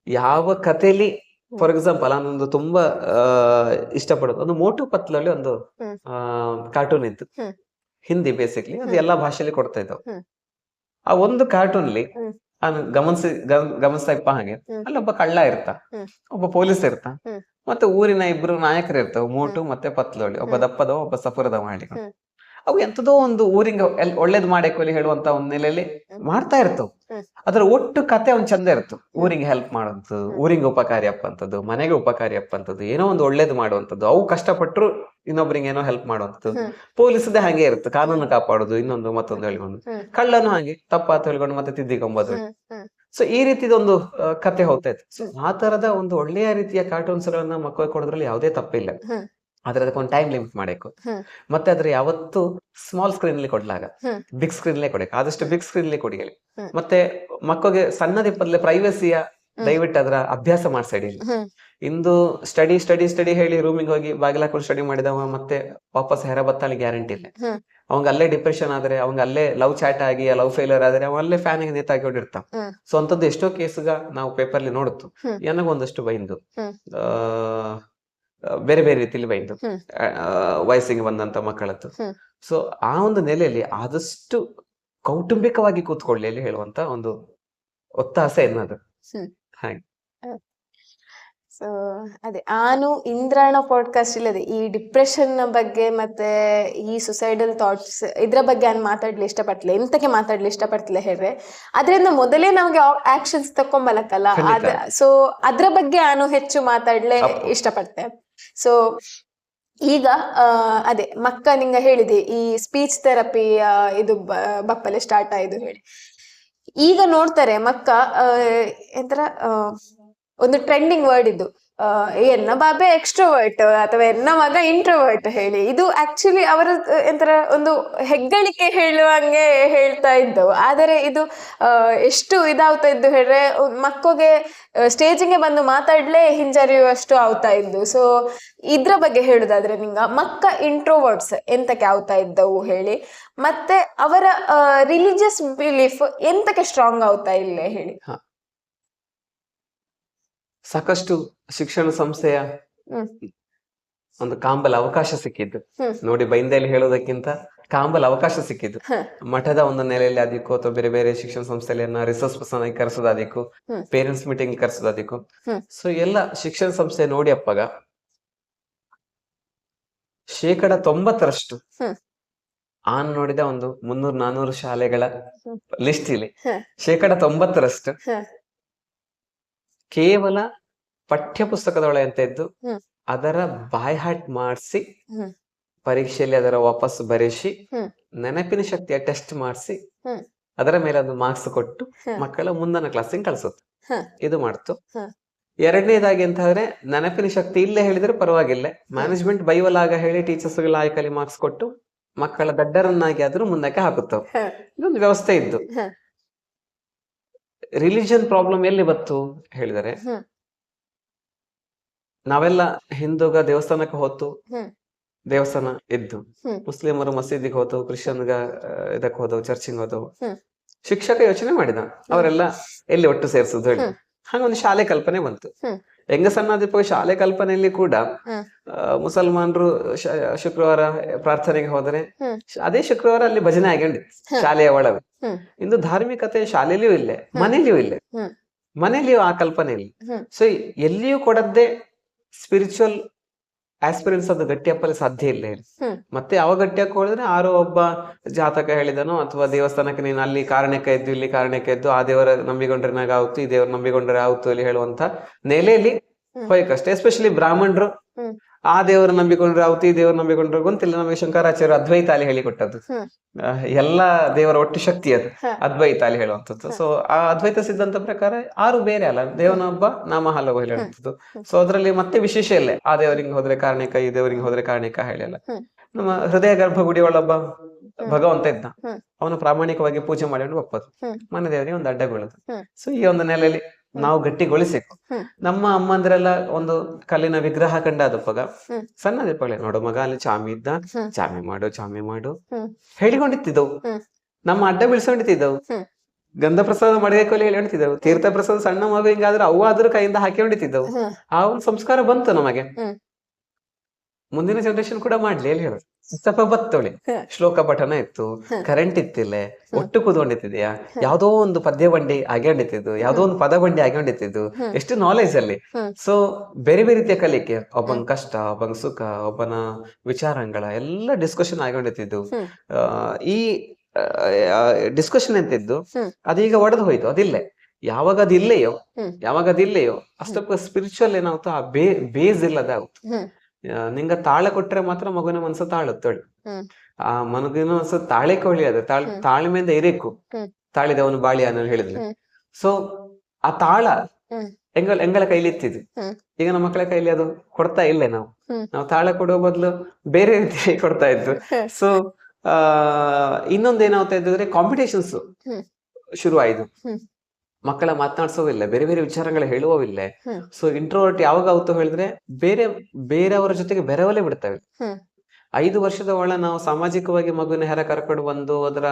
S2: ಯಾವ ಕಥೆಲಿ, ಫಾರ್ ಎಕ್ಸಾಂಪಲ್ ನಾನೊಂದು ತುಂಬಾ ಇಷ್ಟಪಡೋದು ಒಂದು ಮೋಟು ಪತ್ಲಲ್ಲಿ ಒಂದು ಕಾರ್ಟೂನ್ ಇತ್ತು, ಹಿಂದಿ ಬೇಸಿಕ್ಲಿ, ಅದು ಎಲ್ಲಾ ಭಾಷೆಯಲ್ಲಿ ಕೊಡ್ತಾ ಇದ್ದವು. ಆ ಒಂದು ಕಾರ್ಟೂನ್ಲಿ ಗಮನಿಸ್ತಾ ಇಪ್ಪ ಹಾಗೆ ಅಲ್ಲೊಬ್ಬ ಕಳ್ಳ ಇರ್ತಾ, ಒಬ್ಬ ಪೊಲೀಸ್ ಇರ್ತಾ, ಮತ್ತೆ ಊರಿನ ಇಬ್ರು ನಾಯಕರು ಇರ್ತಾವ, ಮೋಟು ಮತ್ತೆ ಪತ್ಲೋಳಿ, ಒಬ್ಬ ದಪ್ಪದವ ಒಬ್ಬ ಸಪುರದ ಮಾಡಿ. ಅವು ಎಂತದೋ ಒಂದು ಊರಿಂಗ ಒಳ್ಳೇದ್ ಮಾಡೇಕೊಲಿ ಹೇಳುವಂತ ಒಂದ್ ನೆಲೆಯಲ್ಲಿ ಮಾಡ್ತಾ ಇರ್ತವ್. ಅದ್ರ ಒಟ್ಟು ಕತೆ ಒಂದ್ ಚಂದ ಇರ್ತು. ಊರಿಗೆ ಹೆಲ್ಪ್ ಮಾಡೋದು, ಊರಿಗೆ ಉಪಕಾರಿ ಅಪ್ಪಂತದ್ದು, ಮನೆಗೆ ಉಪಕಾರಿ ಅಪ್ಪಂತದ್ದು, ಏನೋ ಒಂದು ಒಳ್ಳೇದು ಮಾಡುವಂತದ್ದು, ಅವು ಕಷ್ಟಪಟ್ರು ಇನ್ನೊಬ್ರಿಗೆ ಏನೋ ಹೆಲ್ಪ್ ಮಾಡುವಂಥದ್ದು. ಪೊಲೀಸದೇ ಹಾಗೆ ಇರುತ್ತೆ, ಕಾನೂನು ಕಾಪಾಡೋದು, ಇನ್ನೊಂದು ಮತ್ತೊಂದು ಹೇಳ್ಕೊಂಡು. ಕಳ್ಳನು ಹಾಗೆ ತಪ್ಪಾತ ಹೇಳ್ಕೊಂಡು ಮತ್ತೆ ತಿದ್ದಿಕೊಂಬೋದು. ಸೊ ಈ ರೀತಿದೊಂದು ಕತೆ ಹೋಗ್ತಾ ಇತ್ತು. ಸೊ ಆ ತರದ ಒಂದು ಒಳ್ಳೆಯ ರೀತಿಯ ಕಾರ್ಟೂನ್ಸ್ ಗಳನ್ನ ಮಕ್ಕಳಿಗೆ ಕೊಡೋದ್ರಲ್ಲಿ ಯಾವುದೇ ತಪ್ಪಿಲ್ಲ. ಆದ್ರೆ ಅದಕ್ಕೊಂದು ಟೈಮ್ ಲಿಮಿಟ್ ಮಾಡಬೇಕು. ಮತ್ತೆ ಅದ್ರ ಯಾವತ್ತು ಸ್ಮಾಲ್ ಸ್ಕ್ರೀನ್ ಅಲ್ಲಿ ಕೊಡ್ಲಾಗ ಬಿಗ್ ಸ್ಕ್ರೀನ್ ಕೊಡಬೇಕು, ಆದಷ್ಟು ಬಿಗ್ ಸ್ಕ್ರೀನ್ ಕೊಡಿ ಹೇಳಿ. ಮತ್ತೆ ಮಕ್ಕಳಿಗೆ ಸಣ್ಣದಿಪ್ಪದಲ್ಲೇ ಪ್ರೈವಸಿಯ ದಯವಿಟ್ಟು ಅದರ ಅಭ್ಯಾಸ ಮಾಡ್ಸಡಿ. ಇಂದು ಸ್ಟಡಿ ಸ್ಟಡಿ ಸ್ಟಡಿ ಹೇಳಿ ರೂಮಿಗೆ ಹೋಗಿ ಬಾಗಿಲ ಹಾಕೊಂಡು ಸ್ಟಡಿ ಮಾಡಿದವ ಮತ್ತೆ ವಾಪಸ್ ಹೆರ ಬತ್ತಾಳಿ ಗ್ಯಾರಂಟಿ ಇಲ್ಲ. ಅವಂಗ ಅಲ್ಲೇ ಡಿಪ್ರೆಷನ್ ಆದ್ರೆ, ಅವಂಗ ಅಲ್ಲೇ ಲವ್ ಚಾಟ್ ಆಗಿ ಲವ್ ಫೇಲ್ಯೂರ್ ಆದ್ರೆ ಅವ ಅಲ್ಲೇ ಫ್ಯಾನ್ ಗೆ ನೇತಾಕೊಂಡಿರ್ತಾವ. ಸೊ ಅಂತದ್ದು ಎಷ್ಟೋ ಕೇಸ್ಗ ನಾವು ಪೇಪರ್ಲಿ ನೋಡುತ್ತು. ನನಗೊಂದಷ್ಟು ಬೈಂದು ಬೇರೆ ಬೇರೆ ರೀತಿಯಲ್ಲಿ ಬೈಂದು ವಯಸ್ಸಿಗೆ ಬಂದಂತ ಮಕ್ಕಳದ್ದು. ಸೊ ಆ ಒಂದು ನೆಲೆಯಲ್ಲಿ ಆದಷ್ಟು ಕೌಟುಂಬಿಕವಾಗಿ ಕೂತ್ಕೊಳ್ಳಿ ಅಲ್ಲಿ ಹೇಳುವಂತ ಒಂದು ಒತ್ತಾಸೆ ಎನ್ನದು ಹಾಗೆ.
S1: ಸೊ ಅದೇ ನಾನು ಇಂದ್ರಾಣ ಪಾಡ್ಕಾಸ್ಟ್ ಇಲ್ಲದೆ ಈ ಡಿಪ್ರೆಷನ್ ಬಗ್ಗೆ ಮತ್ತೆ ಈ ಸುಸೈಡಲ್ ಥಾಟ್ಸ್ ಇದ್ರ ಬಗ್ಗೆ ನಾನು ಮಾತಾಡ್ಲಿ ಇಷ್ಟಪಡ್ತಿಲ್ಲ, ಎಂತಕ್ಕೆ ಮಾತಾಡ್ಲಿ ಇಷ್ಟಪಡ್ತಿಲ್ಲ ಹೇಳ್ರೆ ಅದರಿಂದ ಮೊದಲೇ ನಮ್ಗೆ ಆಕ್ಷನ್ಸ್ ತಕೊಂಬಲಕ್ಕಲ್ಲ. ಸೊ ಅದ್ರ ಬಗ್ಗೆ ನಾನು ಹೆಚ್ಚು ಮಾತಾಡ್ಲೆ ಇಷ್ಟಪಡ್ತೆ. ಸೊ ಈಗ ಅದೇ ಮಕ್ಕ ನಿಂಗ ಹೇಳಿದೆ ಈ ಸ್ಪೀಚ್ ಥೆರಪಿ ಇದು ಬಪ್ಪಲೆ ಸ್ಟಾರ್ಟ್ ಆಯ್ತು ಹೇಳಿ. ಈಗ ನೋಡ್ತಾರೆ ಮಕ್ಕ ಎಂತರ ಒಂದು ಟ್ರೆಂಡಿಂಗ್ ವರ್ಡ್ ಇದ್ದು ಎನ್ನ ಬಾಬೆ ಎಕ್ಸ್ಟ್ರೋವರ್ಟ್ ಅಥವಾ ಎನ್ನ ಮಗ ಇಂಟ್ರೋವರ್ಟ್ ಹೇಳಿ. ಇದು ಆಕ್ಚುಲಿ ಅವರ ಎಂತರ ಒಂದು ಹೆಗ್ಗಳಿಕೆ ಹೇಳುವಂಗೆ ಹೇಳ್ತಾ ಇದ್ದವು. ಆದರೆ ಇದು ಎಷ್ಟು ಇದಾಗ್ತಾ ಇದ್ದು ಹೇಳ್ರೆ ಮಕ್ಕಳಿಗೆ ಸ್ಟೇಜಿಗೆ ಬಂದು ಮಾತಾಡ್ಲೇ ಹಿಂಜರಿಯುವಷ್ಟು ಆಗ್ತಾ ಇದ್ದು. ಸೊ ಇದ್ರ ಬಗ್ಗೆ ಹೇಳುದಾದ್ರೆ ನಿಂಗ ಮಕ್ಕ ಇಂಟ್ರೋವರ್ಟ್ಸ್ ಎಂತಕ್ಕೆ ಆಗ್ತಾ ಇದ್ದವು ಹೇಳಿ, ಮತ್ತೆ ಅವರ ರಿಲಿಜಿಯಸ್ ಬಿಲೀಫ್ ಎಂತಕ್ಕೆ ಸ್ಟ್ರಾಂಗ್ ಆಗ್ತಾ ಇಲ್ಲ ಹೇಳಿ.
S2: ಸಾಕಷ್ಟು ಶಿಕ್ಷಣ ಸಂಸ್ಥೆಯ ಒಂದು ಕಾಂಬಲ್ ಅವಕಾಶ ಸಿಕ್ಕಿದ್ದು ನೋಡಿ, ಬೈಂದಲ್ಲಿ ಹೇಳೋದಕ್ಕಿಂತ ಕಾಂಬಲ್ ಅವಕಾಶ ಸಿಕ್ಕಿದ್ದು. ಮಠದ ಒಂದು ನೆಲೆಯಲ್ಲಿ ಅದಕ್ಕೂ ಅಥವಾ ಬೇರೆ ಬೇರೆ ಶಿಕ್ಷಣ ಸಂಸ್ಥೆಯಲ್ಲಿ ರಿಸರ್ಚ್ ಪರ್ಸನ್ ಆಗಿ ಕರೆಸೋದಕ್ಕೂ, ಪೇರೆಂಟ್ಸ್ ಮೀಟಿಂಗ್ ಕರೆಸೋದಕ್ಕೂ. ಸೊ ಎಲ್ಲ ಶಿಕ್ಷಣ ಸಂಸ್ಥೆ ನೋಡಿ ಅಪ್ಪಾಗ 90% ಆನ್ ನೋಡಿದ ಒಂದು 300-400 ಶಾಲೆಗಳ ಲಿಸ್ಟ್ ಇಲ್ಲಿ 90% ಕೇವಲ ಪಠ್ಯ ಪುಸ್ತಕದೊಳಗೆ ಅಂತ ಇದ್ದು ಅದರ ಬಾಯ್ ಹಾಟ್ ಮಾಡಿಸಿ ಪರೀಕ್ಷೆಯಲ್ಲಿ ಅದರ ವಾಪಸ್ ಬರೆಸಿ ನೆನಪಿನ ಶಕ್ತಿಯ ಟೆಸ್ಟ್ ಮಾಡಿಸಿ ಅದರ ಮೇಲೆ ಒಂದು ಮಾರ್ಕ್ಸ್ ಕೊಟ್ಟು ಮಕ್ಕಳ ಮುಂದಿನ ಕ್ಲಾಸಿಗೆ ಕಳ್ಸುತ್ತೆ. ಇದು ಮಾಡ್ತು. ಎರಡನೇದಾಗಿ ಅಂತ ಹೇಳಿದ್ರೆ ನೆನಪಿನ ಶಕ್ತಿ ಇಲ್ಲೇ ಹೇಳಿದ್ರೆ ಪರವಾಗಿಲ್ಲ, ಮ್ಯಾನೇಜ್ಮೆಂಟ್ ಬೈವಲಾಗ ಹೇಳಿ ಟೀಚರ್ಸ್ ಲಾಯಕಲ್ಲಿ ಮಾರ್ಕ್ಸ್ ಕೊಟ್ಟು ಮಕ್ಕಳ ದಡ್ಡರನ್ನಾಗಿ ಆದ್ರೂ ಮುಂದಕ್ಕೆ ಹಾಕುತ್ತವೆ. ಇದೊಂದು ವ್ಯವಸ್ಥೆ ಇದ್ದು. ರಿಲಿಜನ್ ಪ್ರಾಬ್ಲಮ್ ಎಲ್ಲಿ ಬತ್ತು ಹೇಳಿದರೆ, ನಾವೆಲ್ಲ ಹಿಂದೂಗ ದೇವಸ್ಥಾನಕ್ಕೆ ಹೋತು, ದೇವಸ್ಥಾನ ಇದ್ದು, ಮುಸ್ಲಿಮರು ಮಸೀದಿಗೆ ಹೋದವು, ಕ್ರಿಶ್ಚಿಯನ್ಗ ಇದಕ್ಕೆ ಹೋದವು, ಚರ್ಚಿಗೆ ಹೋದವು. ಶಿಕ್ಷಕ ಯೋಚನೆ ಮಾಡಿದ ಅವರೆಲ್ಲ ಎಲ್ಲಿ ಒಟ್ಟು ಸೇರ್ಸುದು ಹೇಳಿ, ಹಾಗೊಂದು ಶಾಲೆ ಕಲ್ಪನೆ ಬಂತು. ಹೆಂಗ ಸಣ್ಣದಿಪ್ಪ ಶಾಲೆ ಕಲ್ಪನೆಯಲ್ಲಿ ಕೂಡ ಮುಸಲ್ಮಾನರು ಶುಕ್ರವಾರ ಪ್ರಾರ್ಥನೆಗೆ ಹೋದರೆ ಅದೇ ಶುಕ್ರವಾರ ಅಲ್ಲಿ ಭಜನೆ ಆಗಿಂಡಿತ್ತು ಶಾಲೆಯ ಒಳಗೆ. ಇಂದು ಧಾರ್ಮಿಕತೆ ಶಾಲೆಯಲ್ಲಿಯೂ ಇಲ್ಲ, ಮನೆಯಲ್ಲಿಯೂ ಇಲ್ಲ, ಮನೆಯಲ್ಲಿಯೂ ಆ ಕಲ್ಪನೆ ಇಲ್ಲ. ಸೊ ಎಲ್ಲಿಯೂ ಕೊಡದ್ದೇ ಸ್ಪಿರಿಚುವಲ್ ಆಸ್ಪಿರೆನ್ಸ್ ಅದು ಗಟ್ಟಿಯಪ್ಪಲ್ಲಿ ಸಾಧ್ಯ ಇಲ್ಲ ಹೇಳಿ. ಮತ್ತೆ ಯಾವ ಗಟ್ಟಿಯಕ್ಕೆ ಹೋಳಿದ್ರೆ ಆರೋ ಒಬ್ಬ ಜಾತಕ ಹೇಳಿದನೋ ಅಥವಾ ದೇವಸ್ಥಾನಕ್ಕೆ ನೀನು ಅಲ್ಲಿ ಕಾರಣಕ್ಕೆ ಇದ್ದು ಇಲ್ಲಿ ಕಾರಣಕ್ಕೆ ಇದ್ದು ಆ ದೇವರ ನಂಬಿಕೊಂಡ್ರೆ ನಾಗ ಆಯ್ತು, ಈ ದೇವರ ನಂಬಿಕೊಂಡ್ರೆ ಆಯ್ತು ಅಲ್ಲಿ ಹೇಳುವಂತ ನೆಲೆಯಲ್ಲಿ ಹೋಯ್ಕಷ್ಟೇ. ಎಸ್ಪೆಷಲಿ ಬ್ರಾಹ್ಮಣರು ಆ ದೇವರು ನಂಬಿಕೊಂಡ್ರೆ ಆಯ್ತು, ಈ ದೇವರು ನಂಬಿಕೊಂಡ್ರೆ ಗೊಂತಿಲ್ಲ. ನಮಗೆ ಶಂಕರಾಚಾರ್ಯ ಅದ್ವೈತ ಅಲ್ಲಿ ಹೇಳಿಕೊಟ್ಟದ್ದು, ಎಲ್ಲಾ ದೇವರ ಒಟ್ಟು ಶಕ್ತಿ ಅದು ಅದ್ವೈತ ಅಲ್ಲಿ ಹೇಳುವಂಥದ್ದು. ಸೊ ಆ ಅದ್ವೈತ ಸಿದ್ಧಾಂತ ಪ್ರಕಾರ 6 ಬೇರೆ ಅಲ್ಲ, ದೇವನ ಒಬ್ಬ ನಾಮ ಹಲವು ಹೇಳುವಂಥದ್ದು. ಸೊ ಅದ್ರಲ್ಲಿ ಮತ್ತೆ ವಿಶೇಷ ಇಲ್ಲ, ಆ ದೇವರಿಗೆ ಹೋದ್ರೆ ಕಾರಣಿಕ, ಈ ದೇವರಿಗೆ ಹೋದ್ರೆ ಕಾರಣಿಕ ಹೇಳಿಲ್ಲ. ನಮ್ಮ ಹೃದಯ ಗರ್ಭಗುಡಿ ಒಳೊಬ್ಬ ಭಗವಂತ ಇದ್ದ, ಅವನು ಪ್ರಾಮಾಣಿಕವಾಗಿ ಪೂಜೆ ಮಾಡಿ ಒಪ್ಪದು, ಮನೆ ದೇವರಿಗೆ ಒಂದು ಅಡ್ಡ ಬೀಳೋದು. ಸೊ ಈ ಒಂದು ನೆಲೆಯಲ್ಲಿ ನಾವು ಗಟ್ಟಿಗೊಳಿಸಿಕು.
S1: ಹ್ಮ್.
S2: ನಮ್ಮ ಅಮ್ಮಂದ್ರೆಲ್ಲ ಒಂದು ಕಲ್ಲಿನ ವಿಗ್ರಹ ಕಂಡಾದಪ್ಪಗ
S1: ಹ್ಮ್.
S2: ಸಣ್ಣ ದೀಪಾವಳಿ ನೋಡು ಮಗ ಅಲ್ಲಿ ಚಾಮಿ ಇದ್ದ,
S1: ಹ್ಮ್.
S2: ಚಾಮಿ ಮಾಡು
S1: ಹ್ಮ್.
S2: ಹೇಳಿಕೊಂಡಿತ್ತಿದ್ದವು.
S1: ಹ್ಮ್.
S2: ನಮ್ಮ ಅಡ್ಡ ಬೀಳ್ಸೊಂಡಿತ್ತಿದ್ದವು.
S1: ಹ್ಮ್.
S2: ಗಂಧ ಪ್ರಸಾದ ಮಡಗೈಕೊಲ್ಲಿ ಹೇಳಿಕೊಂಡಿದ್ದವು. ತೀರ್ಥ ಪ್ರಸಾದ ಸಣ್ಣ ಮಗು ಹಿಂಗಾದ್ರೆ ಅವು ಆದ್ರೂ ಕೈಯಿಂದ ಹಾಕಿಕೊಂಡಿತ್ತಿದ್ದವು.
S1: ಹ್ಮ್.
S2: ಆ ಒಂದು ಸಂಸ್ಕಾರ ಬಂತು ನಮಗೆ.
S1: ಹ್ಮ್.
S2: ಮುಂದಿನ ಜನರೇಷನ್ ಕೂಡ ಮಾಡ್ಲಿ ಹೇಳಿ ಹೇಳು. ಸ್ವಲ್ಪ ಬತ್ತೋಳಿ
S1: ಹ್ಮ್.
S2: ಶ್ಲೋಕ ಪಠನ ಇತ್ತು,
S1: ಹ್ಮ್.
S2: ಕರೆಂಟ್ ಇತ್ತಿಲ್ಲೆ, ಒಟ್ಟು ಕೂತ್ಕೊಂಡಿದ್ಯಾ, ಯಾವ್ದೋ ಒಂದು ಪದ್ಯ ಬಂಡಿ ಆಗ್ಕೊಂಡಿತ್ತಿದ್ದು, ಯಾವ್ದೋ ಒಂದು ಪದ ಬಂಡಿ ಆಗ್ಕೊಂಡಿತ್ತಿದ್ದು,
S1: ಹ್ಮ್.
S2: ಎಷ್ಟು ನಾಲೆಜ್ ಅಲ್ಲಿ.
S1: ಹ್ಮ್.
S2: ಸೊ ಬೇರೆ ಬೇರೆ ರೀತಿಯ ಕಲಿಕೆ, ಒಬ್ಬನ ಕಷ್ಟ, ಒಬ್ಬನ ಸುಖ, ಒಬ್ಬನ ವಿಚಾರಗಳ ಎಲ್ಲ ಡಿಸ್ಕಷನ್ ಆಗ್ಕೊಂಡಿತ್ತಿದ್ದು.
S1: ಹ್ಮ್.
S2: ಈ ಡಿಸ್ಕಷನ್ ಎಂತಿದ್ದು
S1: ಹ್ಮ್.
S2: ಅದೀಗ ಒಡೆದು ಹೋಯ್ತು. ಅದಿಲ್ಲೇ ಯಾವಾಗ ಅದಿಲ್ಲೆಯೋ
S1: ಹ್ಮ್.
S2: ಅಷ್ಟಕ್ಕ ಸ್ಪಿರಿಚುವಲ್ ಏನಾಯ್ತು, ಆ ಬೇಸ್ ಇಲ್ಲದ ಆಯ್ತು.
S1: ಹ್ಮ್.
S2: ನಿಂಗ ತಾಳೆ ಕೊಟ್ರೆ ಮಾತ್ರ ಮಗುವಿನ ಮನಸ್ಸು ತಾಳುತ್ತೇಳಿ.
S1: ಹ್ಮ್.
S2: ಆ ಮಗುವಿನ ಮನಸ್ಸು ತಾಳಿಕೆ ಹೊಳಿಯದು, ತಾಳ್ಮೆಯಿಂದ ಇರಬೇಕು.
S1: ಹ್ಮ್.
S2: ತಾಳಿದವನು ಬಾಳಿ ಅನ್ನೋ ಹೇಳಿದ್ರೆ.
S1: ಹ್ಮ್.
S2: ಸೊ ಆ ತಾಳ
S1: ಹ್ಮ್.
S2: ಎಂಗಳ ಕೈಲಿ ಇತ್ತಿದ್ದು.
S1: ಹ್ಮ್.
S2: ಈಗ ನಮ್ಮ ಮಕ್ಕಳ ಕೈಲಿ ಅದು ಕೊಡ್ತಾ ಇಲ್ಲ.
S1: ಹ್ಮ್.
S2: ನಾವು ತಾಳ ಕೊಡೋ ಬದಲು ಬೇರೆ ರೀತಿ ಕೊಡ್ತಾ ಇದ್ದು. ಸೊ ಇನ್ನೊಂದೇನಾಗ್ತಾ ಇದ್ರೆ ಕಾಂಪಿಟೇಷನ್ಸ್
S1: ಹ್ಮ್.
S2: ಶುರು ಆಯ್ತು.
S1: ಹ್ಮ್.
S2: ಮಕ್ಕಳ ಮಾತನಾಡ್ಸೋವಿಲ್ಲ, ಬೇರೆ ಬೇರೆ ವಿಚಾರಗಳ ಹೇಳುವವಿಲ್ಲ.
S1: ಹ್ಮ್.
S2: ಸೊ ಇಂಟ್ರೋವರ್ಟ್ ಯಾವಾಗ ಆಗುತ್ತೋ ಹೇಳಿದ್ರೆ ಬೇರೆಯವರ ಜೊತೆಗೆ ಬೆರವಲೇ ಬಿಡ್ತವೆ.
S1: ಹ್ಮ್.
S2: 5 ವರ್ಷದ ಒಳ ನಾವು ಸಾಮಾಜಿಕವಾಗಿ ಮಗುವಿನ ಹೆರ ಕರ್ಕೊಂಡು ಬಂದು ಅದರ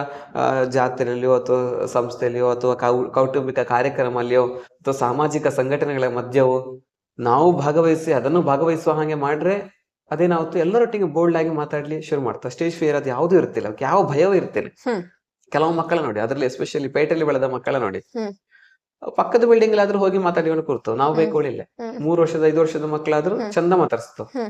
S2: ಜಾತ್ರೆಯಲ್ಲಿಯೋ ಅಥವಾ ಸಂಸ್ಥೆಯಲ್ಲಿಯೋ ಅಥವಾ ಕೌಟುಂಬಿಕ ಕಾರ್ಯಕ್ರಮಲ್ಲಿಯೋ ಅಥವಾ ಸಾಮಾಜಿಕ ಸಂಘಟನೆಗಳ ಮಧ್ಯವೋ ನಾವು ಭಾಗವಹಿಸಿ ಅದನ್ನು ಭಾಗವಹಿಸುವ ಹಾಗೆ ಮಾಡ್ರೆ ಅದೇನಾವತ್ತು ಎಲ್ಲರೊಟ್ಟಿಗೆ ಬೋಲ್ಡ್ ಆಗಿ ಮಾತಾಡ್ಲಿ ಶುರು ಮಾಡ್ತಾರೆ. ಸ್ಟೇಜ್ ಫಿಯರ್ ಅದು ಯಾವ್ದು ಇರ್ತಿಲ್ಲ, ಅವ್ಕೆ ಯಾವ ಭಯವೂ ಇರ್ತಿಲ್ಲ.
S1: ಹ್ಮ್.
S2: ಕೆಲವು ಮಕ್ಕಳ ನೋಡಿ, ಅದ್ರಲ್ಲಿ ಎಸ್ಪೆಷಲಿ ಪೇಟೆಯಲ್ಲಿ ಬೆಳೆದ ಮಕ್ಕಳ ನೋಡಿ,
S1: ಹ್ಮ್.
S2: ಪಕ್ಕದ ಬಿಲ್ಡಿಂಗ್ ಆದ್ರೂ ಹೋಗಿ ಮಾತಾಡಿಕೊಂಡು ಕೂರ್ತವ್. ನಾವು ಬೈಕೊಳ್ಳಿಲ್ಲ.
S1: ಹ್ಮ್.
S2: 3 ವರ್ಷದ 5 ವರ್ಷದ ಮಕ್ಕಳಾದ್ರೂ ಚಂದ ಮಾತಾಡ್ಸ್ತವ್,
S1: ಹ್ಮ್.